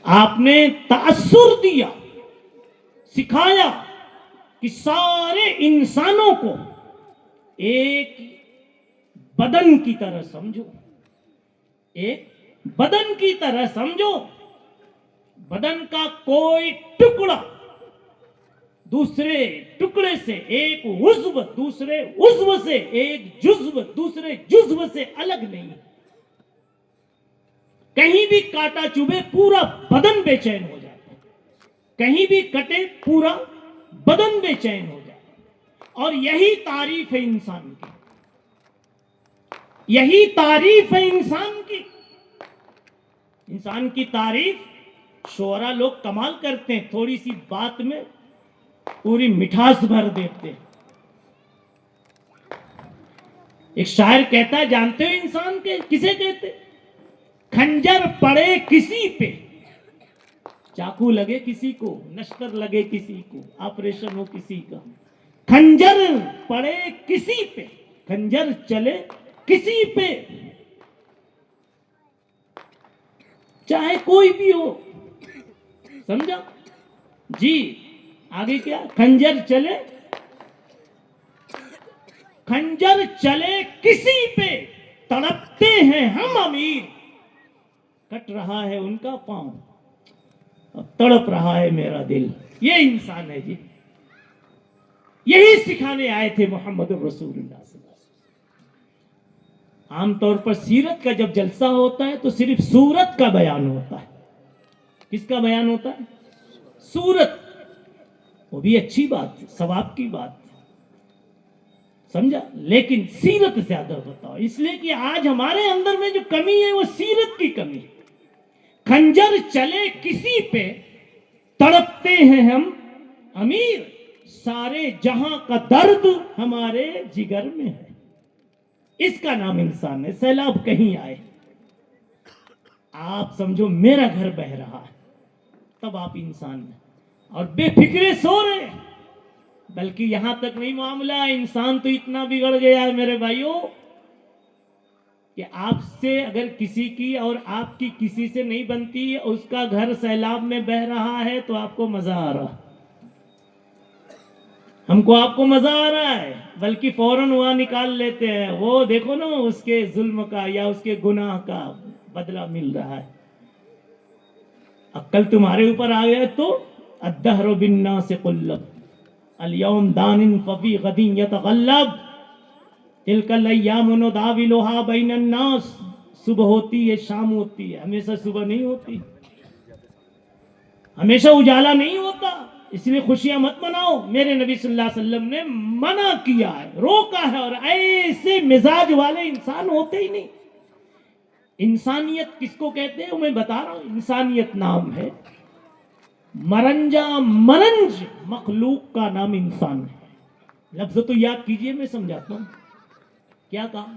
آپ نے تأثر دیا، سکھایا کہ سارے انسانوں کو ایک بدن کی طرح سمجھو، ایک بدن کی طرح سمجھو. بدن کا کوئی ٹکڑا دوسرے ٹکڑے سے، ایک عضو دوسرے عضو سے، ایک جزو دوسرے جزو سے الگ نہیں. کہیں بھی کاٹا چبھے پورا بدن بے چین ہو جاتا ہے، کہیں بھی کٹے پورا بدن بے چین ہو جاتا ہے. اور یہی تعریف ہے انسان کی، یہی تعریف ہے انسان کی. انسان کی تعریف شعرا لوگ کمال کرتے ہیں، تھوڑی سی بات میں پوری مٹھاس بھر دیتے. ایک شاعر کہتا ہے، جانتے ہو انسان کے کسے کہتے؟ کھنجر پڑے کسی پہ، چاقو لگے کسی کو، نشتر لگے کسی کو، آپریشن ہو کسی کا، کھنجر پڑے کسی پہ، کھنجر چلے کسی پہ، چاہے کوئی بھی ہو. سمجھا جی؟ آگے کیا؟ کھنجر چلے، کھنجر چلے کسی پہ، تڑپتے ہیں ہم امیر، کٹ رہا ہے ان کا پاؤں، اب تڑپ رہا ہے میرا دل. یہ انسان ہے جی، یہی سکھانے آئے تھے محمد الرسول اللہ صلی اللہ علیہ وسلم. عام طور پر سیرت کا جب جلسہ ہوتا ہے تو صرف صورت کا بیان ہوتا ہے. کس کا بیان ہوتا ہے؟ صورت. وہ بھی اچھی بات ہے، ثواب کی بات ہے، سمجھا؟ لیکن سیرت زیادہ بتاؤ، اس لیے کہ آج ہمارے اندر میں جو کمی ہے وہ سیرت کی کمی. کھنجر چلے کسی پہ، تڑپتے ہیں ہم امیر، سارے جہاں کا درد ہمارے جگر میں ہے. اس کا نام انسان ہے. سیلاب کہیں آئے، آپ سمجھو میرا گھر بہ رہا ہے، تب آپ انسان ہیں، اور بے فکرے سو رہے. بلکہ یہاں تک نہیں معاملہ، انسان تو اتنا بگڑ گیا ہے میرے بھائیوں کہ آپ سے اگر کسی کی اور آپ کی کسی سے نہیں بنتی، اس کا گھر سیلاب میں بہ رہا ہے تو آپ کو مزہ آ رہا، ہم کو آپ کو مزہ آ رہا ہے، بلکہ فوراً وہاں نکال لیتے ہیں. وہ دیکھو نا اس کے ظلم کا یا اس کے گناہ کا بدلہ مل رہا ہے. عقل تمہارے اوپر آ گیا تو الدہر بالناس قلب اليوم دان ففی غد یتغلب تلک الایام نداولها بین الناس. صبح ہوتی ہے، شام ہوتی ہے، ہمیشہ صبح نہیں ہوتی. ہمیشہ اجالا نہیں ہوتا، اس لیے خوشیاں مت مناؤ. میرے نبی صلی اللہ علیہ وسلم نے منع کیا ہے، روکا ہے، اور ایسے مزاج والے انسان ہوتے ہی نہیں. انسانیت کس کو کہتے ہیں میں بتا رہا ہوں. انسانیت نام ہے، مرنجا مرنج مخلوق کا نام انسان ہے. لفظ تو یاد کیجئے، میں سمجھاتا ہوں. کیا کہا؟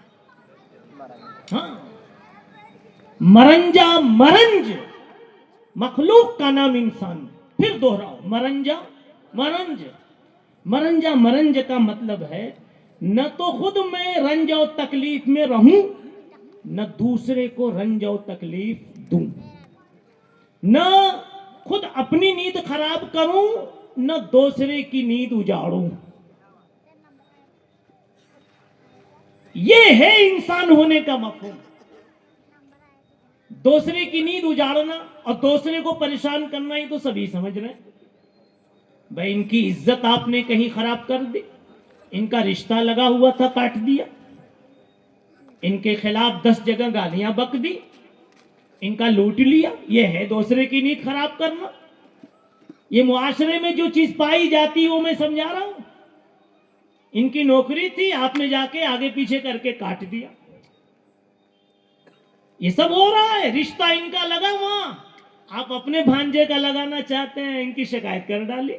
ہاں، مرنجا مرنج مخلوق کا نام انسان ہے. پھر دوہراؤ، مرنجا مرنج. مرنجا مرنج کا مطلب ہے نہ تو خود میں رنج و تکلیف میں رہوں، نہ دوسرے کو رنج و تکلیف دوں، نہ خود اپنی نیند خراب کروں، نہ دوسرے کی نیند اجاڑوں. یہ ہے انسان ہونے کا مفہوم. دوسرے کی نیند اجاڑنا اور دوسرے کو پریشان کرنا ہی تو سبھی سمجھ رہے ہیں. بھائی ان کی عزت آپ نے کہیں خراب کر دی، ان کا رشتہ لگا ہوا تھا کاٹ دیا، ان کے خلاف 10 جگہ گالیاں بک دی، ان کا لوٹ لیا. یہ ہے دوسرے کی نیند خراب کرنا. یہ معاشرے میں جو چیز پائی جاتی وہ میں سمجھا رہا ہوں. ان کی نوکری تھی، آپ نے جا کے آگے پیچھے کر کے کاٹ دیا. یہ سب ہو رہا ہے. رشتہ ان کا لگا وہاں، آپ اپنے بھانجے کا لگانا چاہتے ہیں، ان کی شکایت کر ڈالی.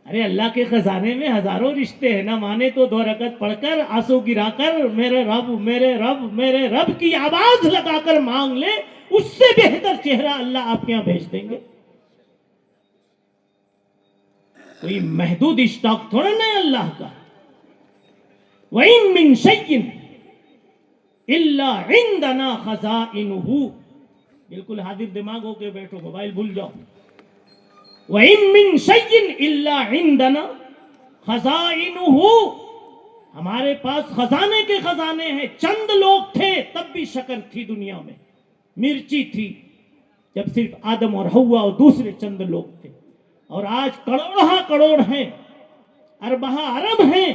ارے اللہ کے خزانے میں ہزاروں رشتے ہیں، نہ مانے تو 2 رکعت پڑھ کر آنسو گرا کر میرے رب میرے رب میرے رب کی آواز لگا کر مانگ لے، اس سے بہتر چہرہ اللہ آپ کے یہاں بھیج دیں گے. کوئی محدود اسٹاک تھوڑا نہ ہے اللہ کا. وَإِن مِّن شَيْءٍ إِلَّا عِندَنَا خَزَائِنُهُ. بالکل حاضر دماغ ہو کے بیٹھو، موبائل بھول جاؤ. وَإِن مِّن شَيْءٍ إِلَّا عِندَنَا خَزَائِنُهُ. ہمارے پاس خزانے کے خزانے ہیں. چند لوگ تھے تب بھی شکر تھی دنیا میں، مرچی تھی جب صرف آدم اور حوا اور دوسرے چند لوگ تھے. اور آج کروڑہ کروڑ ہیں، اربہ ارب ہیں.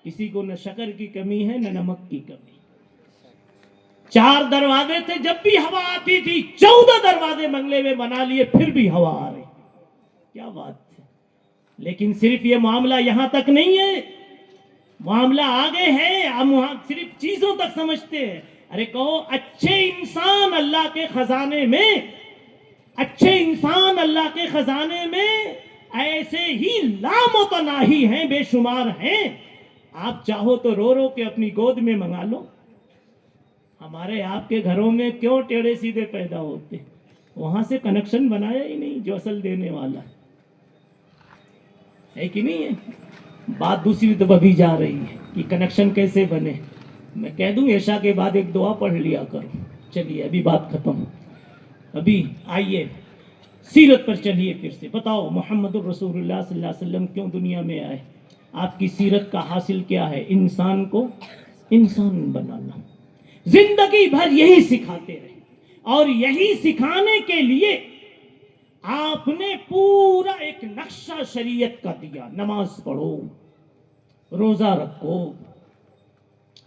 کسی کو نہ شکر کی کمی ہے نہ نمک کی کمی. 4 دروازے تھے، جب بھی ہوا آتی تھی 14 دروازے بنگلے میں بنا لیے، پھر بھی ہوا آ رہی. کیا بات ہے. لیکن صرف یہ معاملہ یہاں تک نہیں ہے، معاملہ آگے ہے. ہم وہاں صرف چیزوں تک سمجھتے ہیں. ارے کہو اچھے انسان اللہ کے خزانے میں، اچھے انسان اللہ کے خزانے میں ایسے ہی لامتناہی ہیں، بے شمار ہیں. آپ چاہو تو رو رو کے اپنی گود میں منگا لو. ہمارے آپ کے گھروں میں کیوں ٹیڑھے سیدھے پیدا ہوتے؟ وہاں سے کنیکشن بنایا ہی نہیں جو اصل دینے والا ہے کہ نہیں ہے. بات دوسری طرف ابھی جا رہی ہے کہ کنیکشن کیسے بنے. میں کہہ دوں عشاء کے بعد ایک دعا پڑھ لیا کرو. چلیے ابھی بات ختم. ابھی آئیے سیرت پر چلیے پھر سے. بتاؤ محمد الرسول اللہ صلی اللہ علیہ وسلم کیوں دنیا میں آئے؟ آپ کی سیرت کا حاصل کیا ہے؟ انسان کو انسان بنانا. زندگی بھر یہی سکھاتے رہے، اور یہی سکھانے کے لیے آپ نے پورا ایک نقشہ شریعت کا دیا. نماز پڑھو، روزہ رکھو،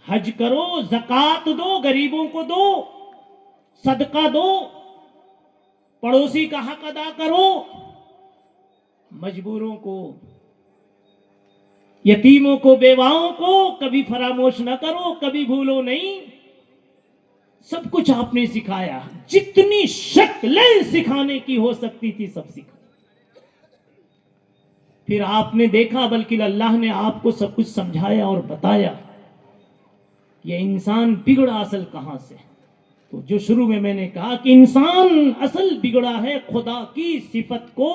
حج کرو، زکوٰۃ دو، غریبوں کو دو، صدقہ دو، پڑوسی کا حق ادا کرو، مجبوروں کو، یتیموں کو، بیواؤں کو کبھی فراموش نہ کرو، کبھی بھولو نہیں. سب کچھ آپ نے سکھایا. جتنی شکلیں سکھانے کی ہو سکتی تھی سب سکھا. پھر آپ نے دیکھا، بلکہ اللہ نے آپ کو سب کچھ سمجھایا اور بتایا یہ انسان بگڑا اصل کہاں سے. تو جو شروع میں نے کہا کہ انسان اصل بگڑا ہے خدا کی صفت کو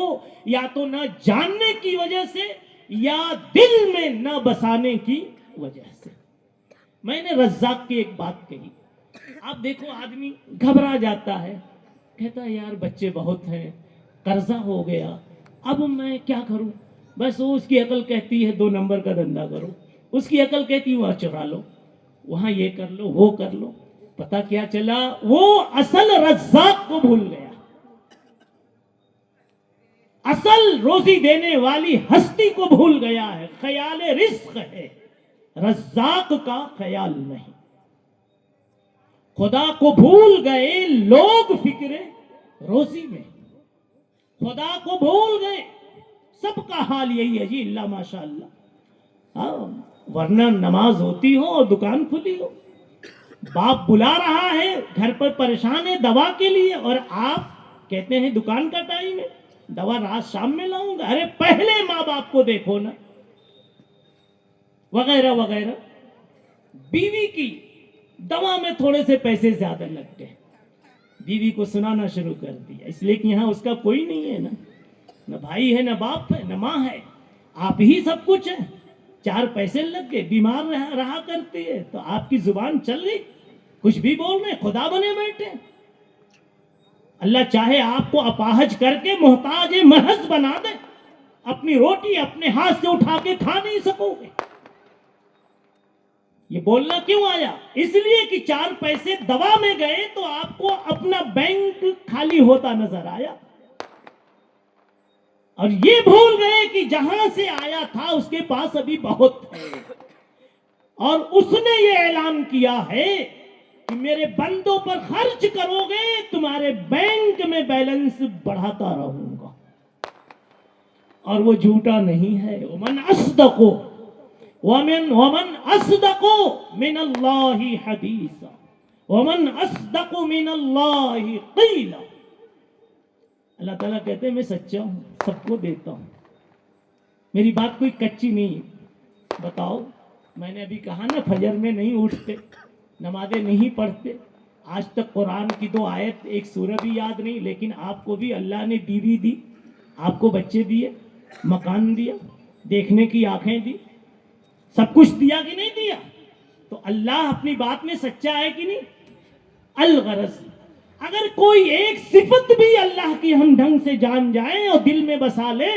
یا تو نہ جاننے کی وجہ سے یا دل میں نہ بسانے کی وجہ سے. میں نے رزاق کی ایک بات کہی. آپ دیکھو آدمی گھبرا جاتا ہے، کہتا ہے یار بچے بہت ہیں، قرضہ ہو گیا، اب میں کیا کروں؟ بس وہ اس کی عقل کہتی ہے 2 نمبر کا دھندا کرو، اس کی عقل کہتی ہے وہاں چرا لو، وہاں یہ کر لو وہ کر لو. پتا کیا چلا؟ وہ اصل رزاق کو بھول گیا. اصل روزی دینے والی ہستی کو بھول گیا ہے. خیال رزق ہے، رزاق کا خیال نہیں. خدا کو بھول گئے لوگ فکر روزی میں. خدا کو بھول گئے. سب کا حال یہی ہے جی, اللہ ماشاء اللہ. ہاں ورنہ نماز ہوتی ہو اور دکان کھلی ہو, باپ بلا رہا ہے گھر پر پریشان ہے دوا کے لیے, اور آپ کہتے ہیں دکان کا ٹائم ہے, دوا رات شام میں لاؤں گا. ارے پہلے ماں باپ کو دیکھو نا, وغیرہ وغیرہ. بیوی کی دوا میں تھوڑے سے پیسے زیادہ لگ گئے, بیوی کو سنانا شروع کر دیا, اس لیے کہ یہاں اس کا کوئی نہیں ہے نا, نہ بھائی ہے, نہ باپ ہے, نہ ماں ہے, آپ ہی سب کچھ ہے. 4 پیسے لگ گئے, بیمار رہا کرتی ہے تو آپ کی زبان چل گئی, کچھ بھی بول رہے, خدا بنے بیٹھے. اللہ چاہے آپ کو اپاہج کر کے محتاج محض بنا دے, اپنی روٹی اپنے ہاتھ سے اٹھا کے کھا نہیں سکو گے. یہ بولنا کیوں آیا؟ اس لیے کہ 4 پیسے دوا میں گئے تو آپ کو اپنا بینک خالی ہوتا نظر آیا, اور یہ بھول گئے کہ جہاں سے آیا تھا اس کے پاس ابھی بہت ہے, اور اس نے یہ اعلان کیا ہے کہ میرے بندوں پر خرچ کرو گے تمہارے بینک میں بیلنس بڑھاتا رہوں گا. اور وہ جھوٹا نہیں ہے. ومن اصدق ومن اصدق من اللہ حدیثا ومن اصدق من اللہ قیلا. اللہ تعالیٰ کہتے ہیں میں سچا ہوں, سب کو دیتا ہوں, میری بات کوئی کچی نہیں. بتاؤ, میں نے ابھی کہا نا فجر میں نہیں اٹھتے, نمازیں نہیں پڑھتے, آج تک قرآن کی 2 آیت 1 سورہ بھی یاد نہیں, لیکن آپ کو بھی اللہ نے بیوی دی, آپ کو بچے دیے, مکان دیا, دیکھنے کی آنکھیں دی, سب کچھ دیا کہ نہیں دیا؟ تو اللہ اپنی بات میں سچا ہے کہ نہیں؟ الغرض اگر کوئی ایک صفت بھی اللہ کی ہم ڈھنگ سے جان جائیں اور دل میں بسا لیں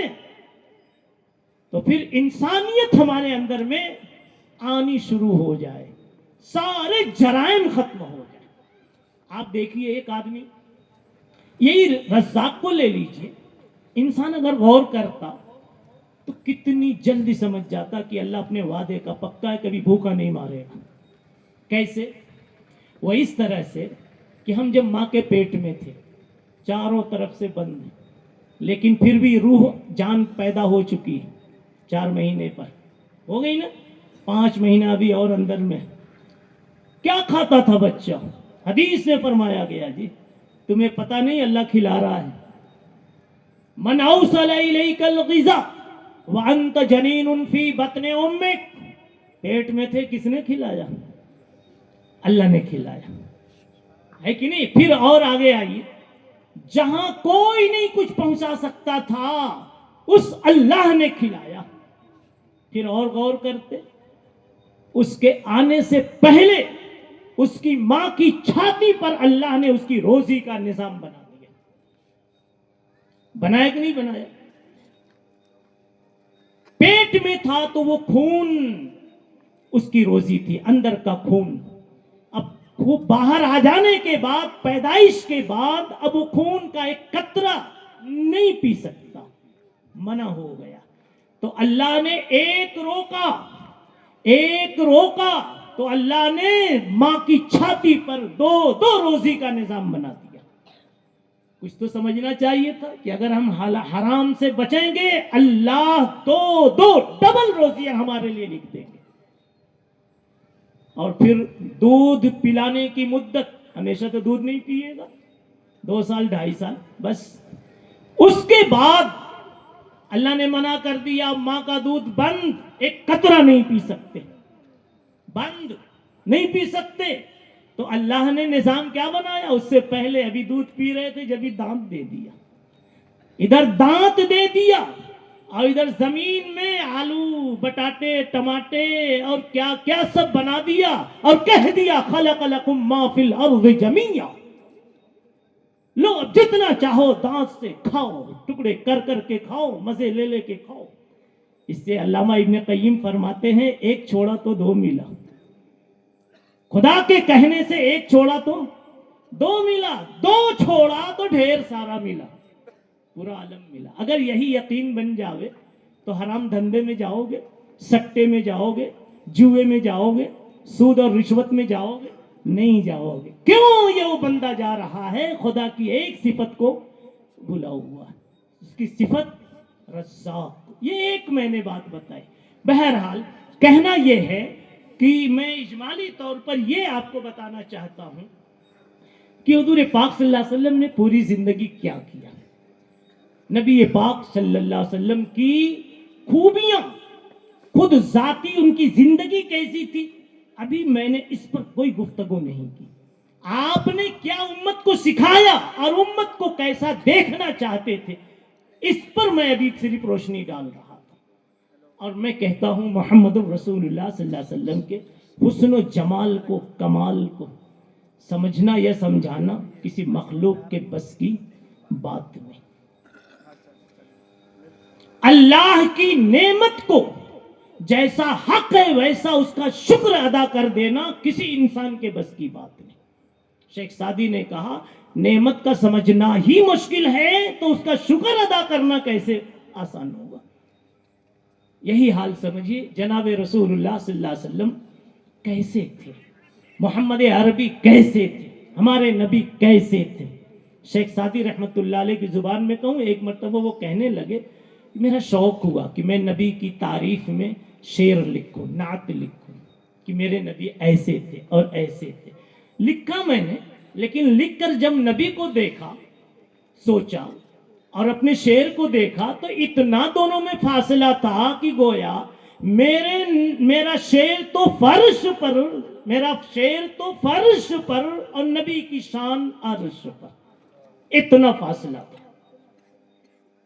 تو پھر انسانیت ہمارے اندر میں آنی شروع ہو جائے, سارے جرائم ختم ہو جائے. آپ دیکھیے ایک آدمی, یہی رزاق کو لے لیجئے, انسان اگر غور کرتا تو کتنی جلدی سمجھ جاتا کہ اللہ اپنے وعدے کا پکا ہے, کبھی بھوکا نہیں مارے گا. کیسے؟ وہ اس طرح سے کہ ہم جب ماں کے پیٹ میں تھے, چاروں طرف سے بند, لیکن پھر بھی روح جان پیدا ہو چکی ہے, 4 مہینے پر ہو گئی نا, 5 مہینہ ابھی اور اندر میں. کیا کھاتا تھا بچہ؟ حدیث میں فرمایا گیا جی, تمہیں پتہ نہیں اللہ کھلا رہا ہے. من اوصل الیک الغذاء وانت جنین فی بطن امک, پیٹ میں تھے, کس نے کھلایا؟ اللہ نے کھلایا ہے کہ نہیں؟ پھر اور آگے آئیے, جہاں کوئی نہیں کچھ پہنچا سکتا تھا اس اللہ نے کھلایا. پھر اور غور کرتے, اس کے آنے سے پہلے اس کی ماں کی چھاتی پر اللہ نے اس کی روزی کا نظام بنا دیا. بنایا کہ نہیں بنایا؟ پیٹ میں تھا تو وہ خون اس کی روزی تھی, اندر کا خون. اب وہ باہر آ جانے کے بعد, پیدائش کے بعد, اب وہ خون کا ایک قطرہ نہیں پی سکتا, منع ہو گیا. تو اللہ نے ایک روکا تو اللہ نے ماں کی چھاتی پر 2 روزی کا نظام بنا دیا. کچھ تو سمجھنا چاہیے تھا کہ اگر ہم حرام سے بچیں گے اللہ 2 ڈبل روزیاں ہمارے لیے لکھ دیں گے. اور پھر دودھ پلانے کی مدت, ہمیشہ تو دودھ نہیں پیے گا, 2 سال 2.5 سال بس. اس کے بعد اللہ نے منع کر دیا, ماں کا دودھ بند, ایک قطرہ نہیں پی سکتے, بند نہیں پی سکتے. تو اللہ نے نظام کیا بنایا؟ اس سے پہلے ابھی دودھ پی رہے تھے, جب دانت دے دیا, ادھر دانت دے دیا, اور ادھر زمین میں آلو, بٹاٹے, ٹماٹے اور کیا کیا سب بنا دیا, اور کہہ دیا خلق لکم ما فی الارض جمیعا, لو اب جتنا چاہو دانت سے کھاؤ, ٹکڑے کر کر کے کھاؤ, مزے لے لے کے کھاؤ. اس سے علامہ ابن قیم فرماتے ہیں, 1 چھوڑا تو 2 ملا. خدا کے کہنے سے 1 چھوڑا تو 2 ملا, 2 چھوڑا تو ڈھیر سارا ملا, پورا عالم ملا. اگر یہی یقین بن جاوے تو حرام دھندے میں جاؤ گے, سٹے میں جاؤ گے, جوئے میں جاؤ گے, سود اور رشوت میں جاؤ گے؟ نہیں جاؤ گے. کیوں؟ یہ وہ بندہ جا رہا ہے خدا کی ایک صفت کو بھولا ہوا ہے. اس کی صفت رزاق. یہ ایک میں نے بات بتائی. بہرحال کہنا یہ ہے کہ میں اجمالی طور پر یہ آپ کو بتانا چاہتا ہوں کہ حضور پاک صلی اللہ علیہ وسلم نے پوری زندگی کیا کیا. نبی پاک صلی اللہ علیہ وسلم کی خوبیاں، خود ذاتی ان کی زندگی کیسی تھی، ابھی میں نے اس پر کوئی گفتگو نہیں کی. آپ نے کیا امت کو سکھایا اور امت کو کیسا دیکھنا چاہتے تھے، اس پر میں ابھی صرف روشنی ڈال رہا تھا. اور میں کہتا ہوں محمد رسول اللہ صلی اللہ علیہ وسلم کے حسن و جمال کو، کمال کو سمجھنا یا سمجھانا کسی مخلوق کے بس کی بات نہیں. اللہ کی نعمت کو جیسا حق ہے ویسا اس کا شکر ادا کر دینا کسی انسان کے بس کی بات نہیں. شیخ سعدی نے کہا نعمت کا سمجھنا ہی مشکل ہے تو اس کا شکر ادا کرنا کیسے آسان ہوگا. یہی حال سمجھیے جناب رسول اللہ صلی اللہ علیہ وسلم کیسے تھے، محمد عربی کیسے تھے، ہمارے نبی کیسے تھے. شیخ سعدی رحمت اللہ علیہ کی زبان میں کہوں، ایک مرتبہ وہ کہنے لگے میرا شوق ہوا کہ میں نبی کی تعریف میں شعر لکھوں، نعت لکھوں کہ میرے نبی ایسے تھے اور ایسے تھے. لکھا میں نے، لیکن لکھ کر جب نبی کو دیکھا، سوچا اور اپنے شعر کو دیکھا تو اتنا دونوں میں فاصلہ تھا کہ گویا میرا شعر تو فرش پر، میرا شعر تو فرش پر اور نبی کی شان عرش پر، اتنا فاصلہ تھا.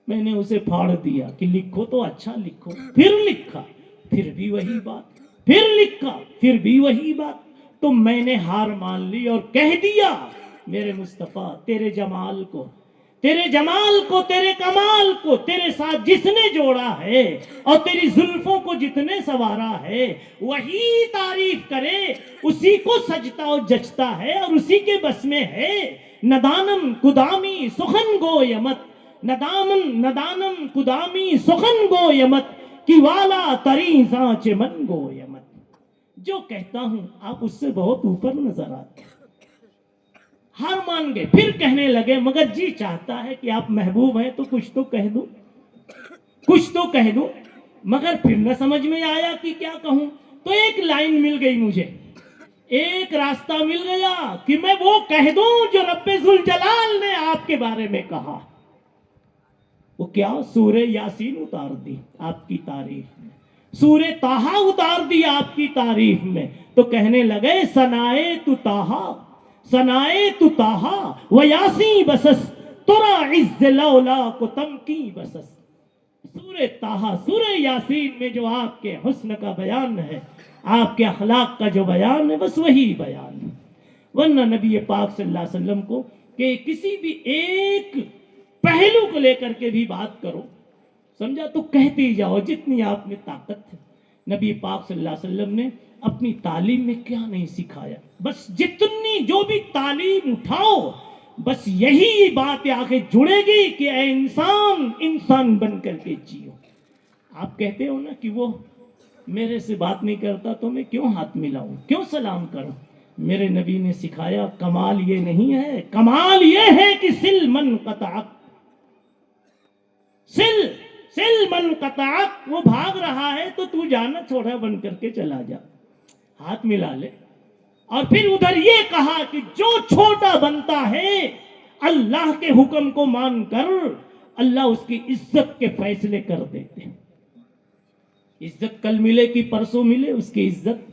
میں نے اسے پھاڑ دیا کہ لکھو تو اچھا لکھو. پھر لکھا، پھر بھی وہی بات، پھر لکھا، پھر بھی وہی بات. تو میں نے ہار مان لی اور کہہ دیا میرے مصطفیٰ تیرے جمال کو، تیرے جمال کو، تیرے کمال کو تیرے ساتھ جس نے جوڑا ہے اور تیری زلفوں کو جتنے سوارا ہے وہی تعریف کرے، اسی کو سجتا اور جچتا ہے اور اسی کے بس میں ہے. ندانم کدامی سخن گو یمت، ندانم کدامی سخن گو یمت کی والا تری زانچ من گو یمت. جو کہتا ہوں آپ اس سے بہت اوپر نظر آتے ہیں. ہار مان گئے. پھر کہنے لگے مگر جی چاہتا ہے کہ آپ محبوب ہیں تو کچھ تو کہہ دوں، کچھ تو کہہ دوں. مگر پھر نہ سمجھ میں آیا کہ کیا کہوں. تو ایک لائن مل گئی مجھے، ایک راستہ مل گیا کہ میں وہ کہہ دوں جو رب ذوالجلال نے آپ کے بارے میں کہا. وہ کیا؟ سورہ یاسین اتار دی آپ کی تعریف میں، سورہ طٰہٰ اتار دی آپ کی تعریف میں. تو کہنے لگے ثنائے تو طٰہٰ، ثنائے تو طٰہٰ و یاسین بسس ترا عز لولا کو تمکی بسس. سورہ طٰہٰ، سورہ یاسین میں جو آپ کے حسن کا بیان ہے، آپ کے اخلاق کا جو بیان ہے، بس وہی بیان ہے. ورنہ نبی پاک صلی اللہ علیہ وسلم کو کہ کسی بھی ایک پہلو کو لے کر کے بھی بات کرو، سمجھا، تو کہتے ہی جاؤ جتنی آپ میں طاقت ہے. نبی پاک صلی اللہ علیہ وسلم نے اپنی تعلیم میں کیا نہیں سکھایا، بس جتنی جو بھی تعلیم اٹھاؤ بس یہی بات آگے جڑے گی کہ اے انسان، انسان بن کر کے جیو. آپ کہتے ہو نا کہ وہ میرے سے بات نہیں کرتا تو میں کیوں ہاتھ ملاؤں، کیوں سلام کروں. میرے نبی نے سکھایا کمال یہ نہیں ہے، کمال یہ ہے کہ سل من قطعک، سل من قطعک. وہ بھاگ رہا ہے تو تو جانا چھوڑا بن کر کے چلا جا، ہاتھ ملا لے. اور پھر ادھر یہ کہا کہ جو چھوٹا بنتا ہے اللہ کے حکم کو مان کر اللہ اس کی عزت کے فیصلے کر دیتے ہیں. عزت کل ملے کہ پرسوں ملے، اس کی عزت.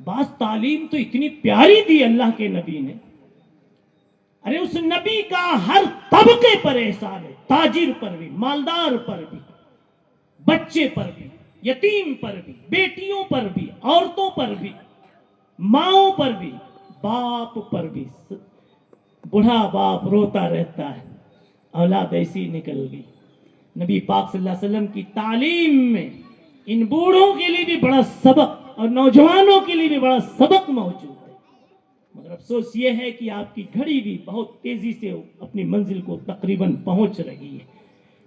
بعض تعلیم تو اتنی پیاری دی اللہ کے نبی نے، ارے اس نبی کا ہر طبقے پر احسان ہے، تاجر پر بھی، مالدار پر بھی، بچے پر بھی، یتیم پر بھی، بیٹیوں پر بھی، عورتوں پر بھی، ماؤں پر بھی، باپ پر بھی. بوڑھا باپ روتا رہتا ہے اولاد ایسی نکل گئی. نبی پاک صلی اللہ علیہ وسلم کی تعلیم میں ان بوڑھوں کے لیے بھی بڑا سبق اور نوجوانوں کے لیے بھی بڑا سبق موجود ہے. مگر افسوس یہ ہے کہ آپ کی گھڑی بھی بہت تیزی سے اپنی منزل کو تقریباً پہنچ رہی ہے.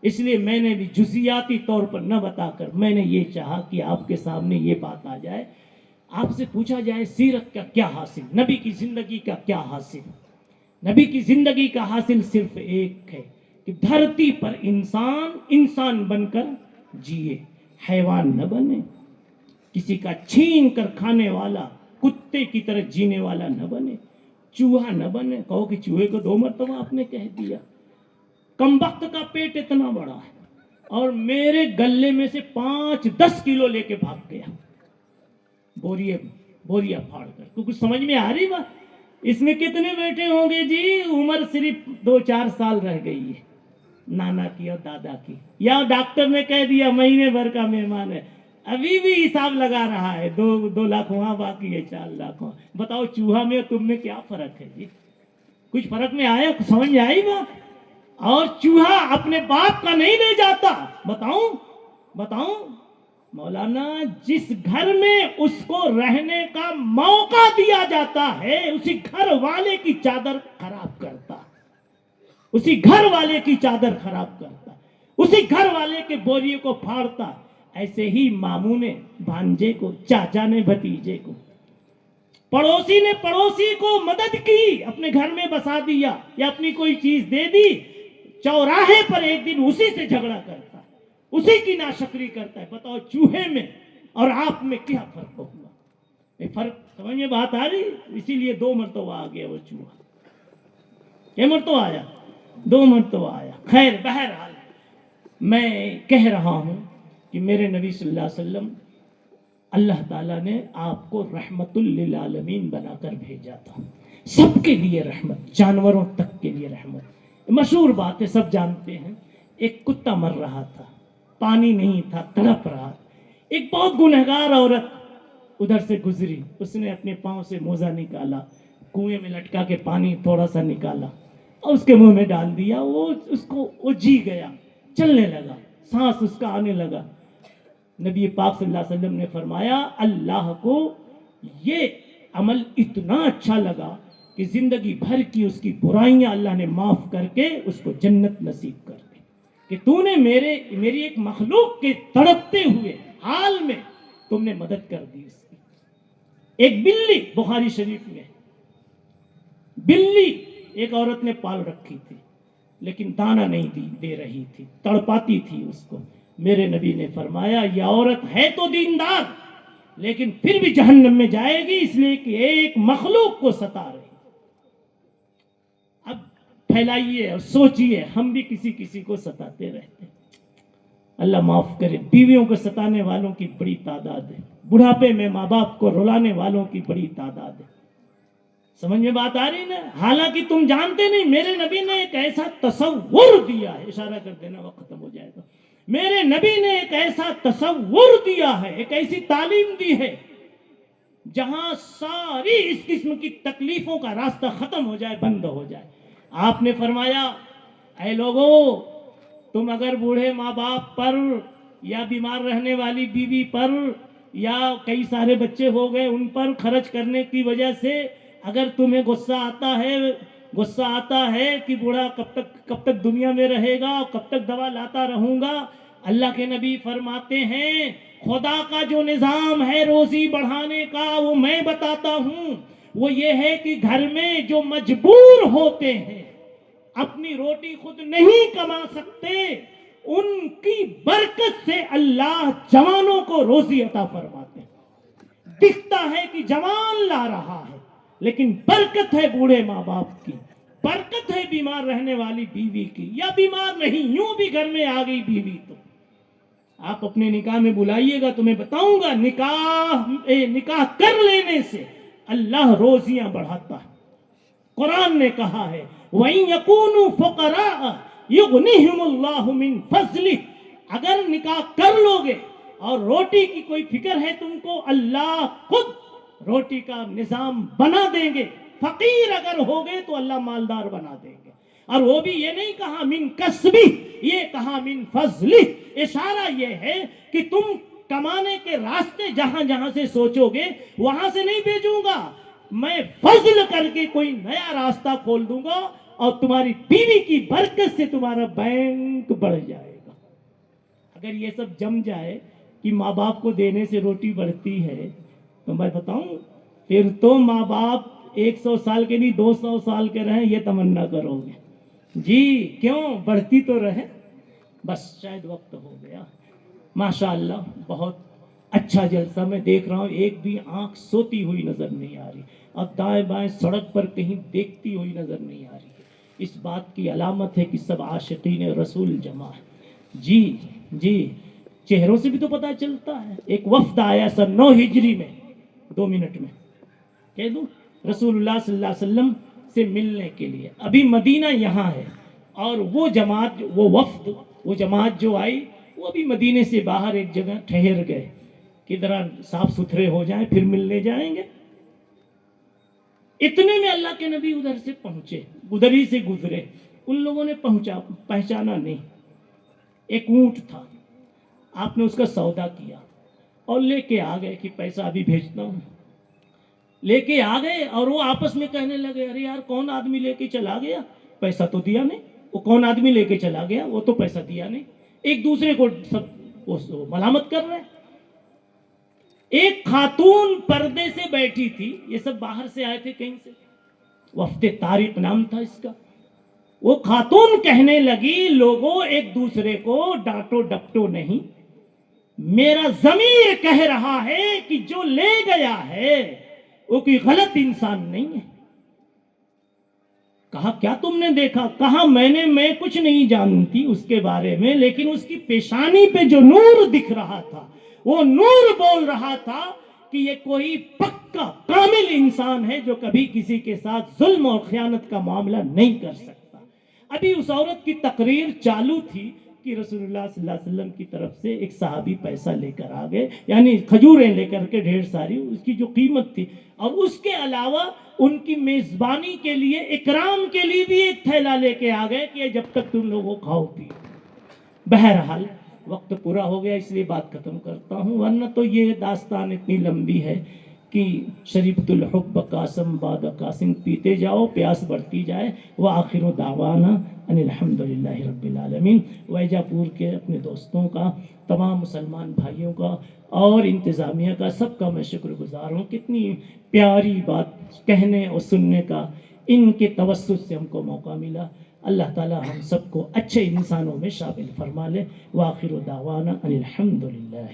اس لیے میں نے بھی جزیاتی طور پر نہ بتا کر میں نے یہ چاہا کہ آپ کے سامنے یہ بات آ جائے، آپ سے پوچھا جائے سیرت کا کیا حاصل، نبی کی زندگی کا کیا حاصل. نبی کی زندگی کا حاصل صرف ایک ہے کہ دھرتی پر انسان بن کر جیے، حیوان نہ بنے، کسی کا چھین کر کھانے والا، کتے کی طرح جینے والا نہ بنے، چوہا نہ بنے۔ کہو کہ چوہے کو 2 مرتبہ آپ نے کہہ دیا، کم وقت کا پیٹ اتنا بڑا ہے اور میرے گلے میں سے 5-10 کلو لے کے بھاگ گیا، بوریا پھاڑ کر۔ تو کچھ سمجھ میں آ رہی بات؟ اس میں کتنے بیٹے ہوں گے جی؟ عمر صرف 2-4 سال رہ گئی ہے نانا کی اور دادا کی، یا ڈاکٹر نے کہہ دیا مہینے بھر کا مہمان ہے، ابھی بھی حساب لگا رہا ہے، 2 لاکھ وہاں باقی ہے، 4 لاکھ وہاں۔ بتاؤ چوہا میں اور تم میں کیا فرق ہے جی؟ کچھ فرق میں آیا؟ سمجھ میں آئی بات؟ اور چوہا اپنے باپ کا نہیں لے جاتا۔ بتاؤں مولانا، جس گھر میں اس کو رہنے کا موقع دیا جاتا ہے اسی گھر والے کی چادر خراب کرتا، اسی گھر والے کی چادر خراب کرتا، اسی گھر والے کے بوریے کو پھاڑتا۔ ایسے ہی ماموں نے بھانجے کو، چاچا نے بھتیجے کو، پڑوسی نے پڑوسی کو مدد کی، اپنے گھر میں بسا دیا یا اپنی کوئی چیز دے دی، چوراہے پر ایک دن اسی سے جھگڑا کرتا ہے، اسی کی ناشکری کرتا ہے۔ بتاؤ چوہے میں اور آپ میں کیا فرق ہوگا؟ یہ فرق سمجھ میں بات آ رہی؟ اسی لیے 2 مرتبہ آ گیا وہ چوہا۔ کیا مرتبہ آیا؟ 2 مرتبہ آیا۔ خیر، بہرحال میں کہہ رہا ہوں کہ میرے نبی صلی اللہ علیہ وسلم اللہ تعالیٰ نے آپ کو رحمت للعالمین بنا کر بھیجا تھا، سب کے لیے رحمت، جانوروں تک کے لیے رحمت۔ مشہور بات ہے، سب جانتے ہیں، ایک کتا مر رہا تھا، پانی نہیں تھا، تڑپ رہا تھا، ایک بہت گنہگار عورت ادھر سے گزری، اس نے اپنے پاؤں سے موزہ نکالا، کنویں میں لٹکا کے پانی تھوڑا سا نکالا اور اس کے منہ میں ڈال دیا، وہ جی گیا، چلنے لگا، سانس اس کا آنے لگا۔ نبی پاک صلی اللہ علیہ وسلم نے فرمایا اللہ کو یہ عمل اتنا اچھا لگا کہ زندگی بھر کی اس کی برائیاں اللہ نے معاف کر کے اس کو جنت نصیب کر دی، کہ تو نے میری ایک مخلوق کے تڑپتے ہوئے حال میں تم نے مدد کر دی اس کی۔ ایک بلی، بخاری شریف میں بلی ایک عورت نے پال رکھی تھی لیکن دانہ نہیں دے رہی تھی، تڑپاتی تھی اس کو۔ میرے نبی نے فرمایا یہ عورت ہے تو دیندار لیکن پھر بھی جہنم میں جائے گی، اس لیے کہ ایک مخلوق کو ستا رہی۔ اب پھیلائیے اور سوچئے، ہم بھی کسی کو ستاتے رہتے ہیں، اللہ معاف کرے۔ بیویوں کو ستانے والوں کی بڑی تعداد ہے، بڑھاپے میں ماں باپ کو رلانے والوں کی بڑی تعداد ہے۔ سمجھ میں بات آ رہی نا؟ حالانکہ تم جانتے نہیں، میرے نبی نے ایک ایسا تصور دیا ہے، اشارہ کر دینا وقت ختم ہو جائے گا۔ میرے نبی نے ایک ایسا تصور دیا ہے، ایک ایسی تعلیم دی ہے جہاں ساری اس قسم کی تکلیفوں کا راستہ ختم ہو جائے، بند ہو جائے۔ آپ نے فرمایا اے لوگو، تم اگر بوڑھے ماں باپ پر یا بیمار رہنے والی بیوی پر یا کئی سارے بچے ہو گئے ان پر خرچ کرنے کی وجہ سے اگر تمہیں غصہ آتا ہے کہ بوڑھا کب تک دنیا میں رہے گا، کب تک دوا لاتا رہوں گا، اللہ کے نبی فرماتے ہیں خدا کا جو نظام ہے روزی بڑھانے کا وہ میں بتاتا ہوں، وہ یہ ہے کہ گھر میں جو مجبور ہوتے ہیں، اپنی روٹی خود نہیں کما سکتے، ان کی برکت سے اللہ جوانوں کو روزی عطا فرماتے ہیں۔ دکھتا ہے کہ جوان لا رہا ہے لیکن برکت ہے بوڑھے ماں باپ کی، برکت ہے بیمار رہنے والی بیوی کی، یا بیمار نہیں یوں بھی گھر میں آ گئی بیوی تو آپ اپنے نکاح میں بلائیے گا، تمہیں بتاؤں گا نکاح کر لینے سے اللہ روزیاں بڑھاتا ہے۔ قرآن نے کہا ہے وَإِن يَكُونُوا فُقَرَاءَ يُغْنِهِمُ اللَّهُ مِن فَضْلِهِ، اگر نکاح کر لو گے اور روٹی کی کوئی فکر ہے تم کو، اللہ خود روٹی کا نظام بنا دیں گے۔ فقیر اگر ہوگے تو اللہ مالدار بنا دیں گے، اور وہ بھی یہ نہیں کہا من کسبی، یہ کہا من فضلی۔ اشارہ یہ ہے کہ تم کمانے کے راستے جہاں جہاں سے سوچو گے وہاں سے نہیں بھیجوں گا، میں فضل کر کے کوئی نیا راستہ کھول دوں گا اور تمہاری بیوی کی برکت سے تمہارا بینک بڑھ جائے گا۔ اگر یہ سب جم جائے کہ ماں باپ کو دینے سے روٹی بڑھتی ہے تو میں بتاؤں پھر تو ماں باپ 100 سال کے نہیں 200 سال کے رہیں یہ تمنا کرو گے، جی کیوں بڑھتی تو رہے، بس شاید وقت ہو گیا. ماشاء اللہ بہت اچھا جلسہ میں دیکھ رہا ہوں، ایک بھی آنکھ سوتی ہوئی نظر نہیں آ رہی، اب دائیں بائیں سڑک پر کہیں دیکھتی ہوئی نظر نہیں آ رہی ہے. اس بات کی علامت ہے کہ سب عاشقین رسول جمع ہے. جی جی چہروں سے بھی تو پتہ چلتا ہے. ایک وفد آیا سن 9 ہجری میں، 2 منٹ میں کہہ دوں، رسول اللہ صلی اللہ علیہ وسلم سے ملنے کے لیے. ابھی مدینہ یہاں ہے، اور وہ جماعت، وہ وفد، وہ جماعت جو آئی وہ ابھی مدینے سے باہر ایک جگہ ٹھہر گئے کہ ذرا صاف ستھرے ہو جائیں پھر ملنے جائیں گے. اتنے میں اللہ کے نبی ادھر سے پہنچے، ادھر ہی سے گزرے. ان لوگوں نے پہچانا نہیں. ایک اونٹ تھا، آپ نے اس کا سودا کیا اور لے کے آ گئے کہ پیسہ ابھی بھیجتا ہوں. لے کے آ گئے اور وہ آپس میں کہنے لگے ارے یار کون آدمی لے کے چلا گیا، پیسہ تو دیا نہیں. وہ کون آدمی لے کے چلا گیا، وہ تو پیسہ دیا نہیں. ایک دوسرے کو سب ملامت کر رہے ہیں. ایک خاتون پردے سے بیٹھی تھی، یہ سب باہر سے آئے تھے کہیں سے، وفد طارق نام تھا اس کا. وہ خاتون کہنے لگی لوگوں ایک دوسرے کو ڈانٹو ڈپٹو نہیں، میرا ضمیر کہہ رہا ہے کہ جو لے گیا ہے وہ کوئی غلط انسان نہیں ہے. کہا کیا تم نے دیکھا؟ کہا میں کچھ نہیں جانتی اس کے بارے میں، لیکن اس کی پیشانی پہ جو نور دکھ رہا تھا وہ نور بول رہا تھا کہ یہ کوئی پکا کامل انسان ہے جو کبھی کسی کے ساتھ ظلم اور خیانت کا معاملہ نہیں کر سکتا. ابھی اس عورت کی تقریر چالو تھی کہ رسول اللہ صلی اللہ علیہ وسلم کی طرف سے ایک صحابی پیسہ لے کر آ گئے، یعنی کھجوریں لے کر کے ڈھیر ساری، اس کی جو قیمت تھی، اور اس کے علاوہ ان کی میزبانی کے لیے، اکرام کے لیے بھی ایک تھیلا لے کے آ گئے کہ جب تک تم لوگوں کھاؤ پی. بہرحال وقت پورا ہو گیا اس لیے بات ختم کرتا ہوں، ورنہ تو یہ داستان اتنی لمبی ہے کہ شریبت الحب قاسم بعد قاسم، پیتے جاؤ پیاس بڑھتی جائے. وآخر دعوانا ان الحمدللہ رب العالمین. ویجا پور کے اپنے دوستوں کا، تمام مسلمان بھائیوں کا اور انتظامیہ کا، سب کا میں شکر گزار ہوں. کتنی پیاری بات کہنے اور سننے کا ان کے توسط سے ہم کو موقع ملا. اللہ تعالی ہم سب کو اچھے انسانوں میں شامل فرما لے. وآخر دعوانا ان الحمدللہ.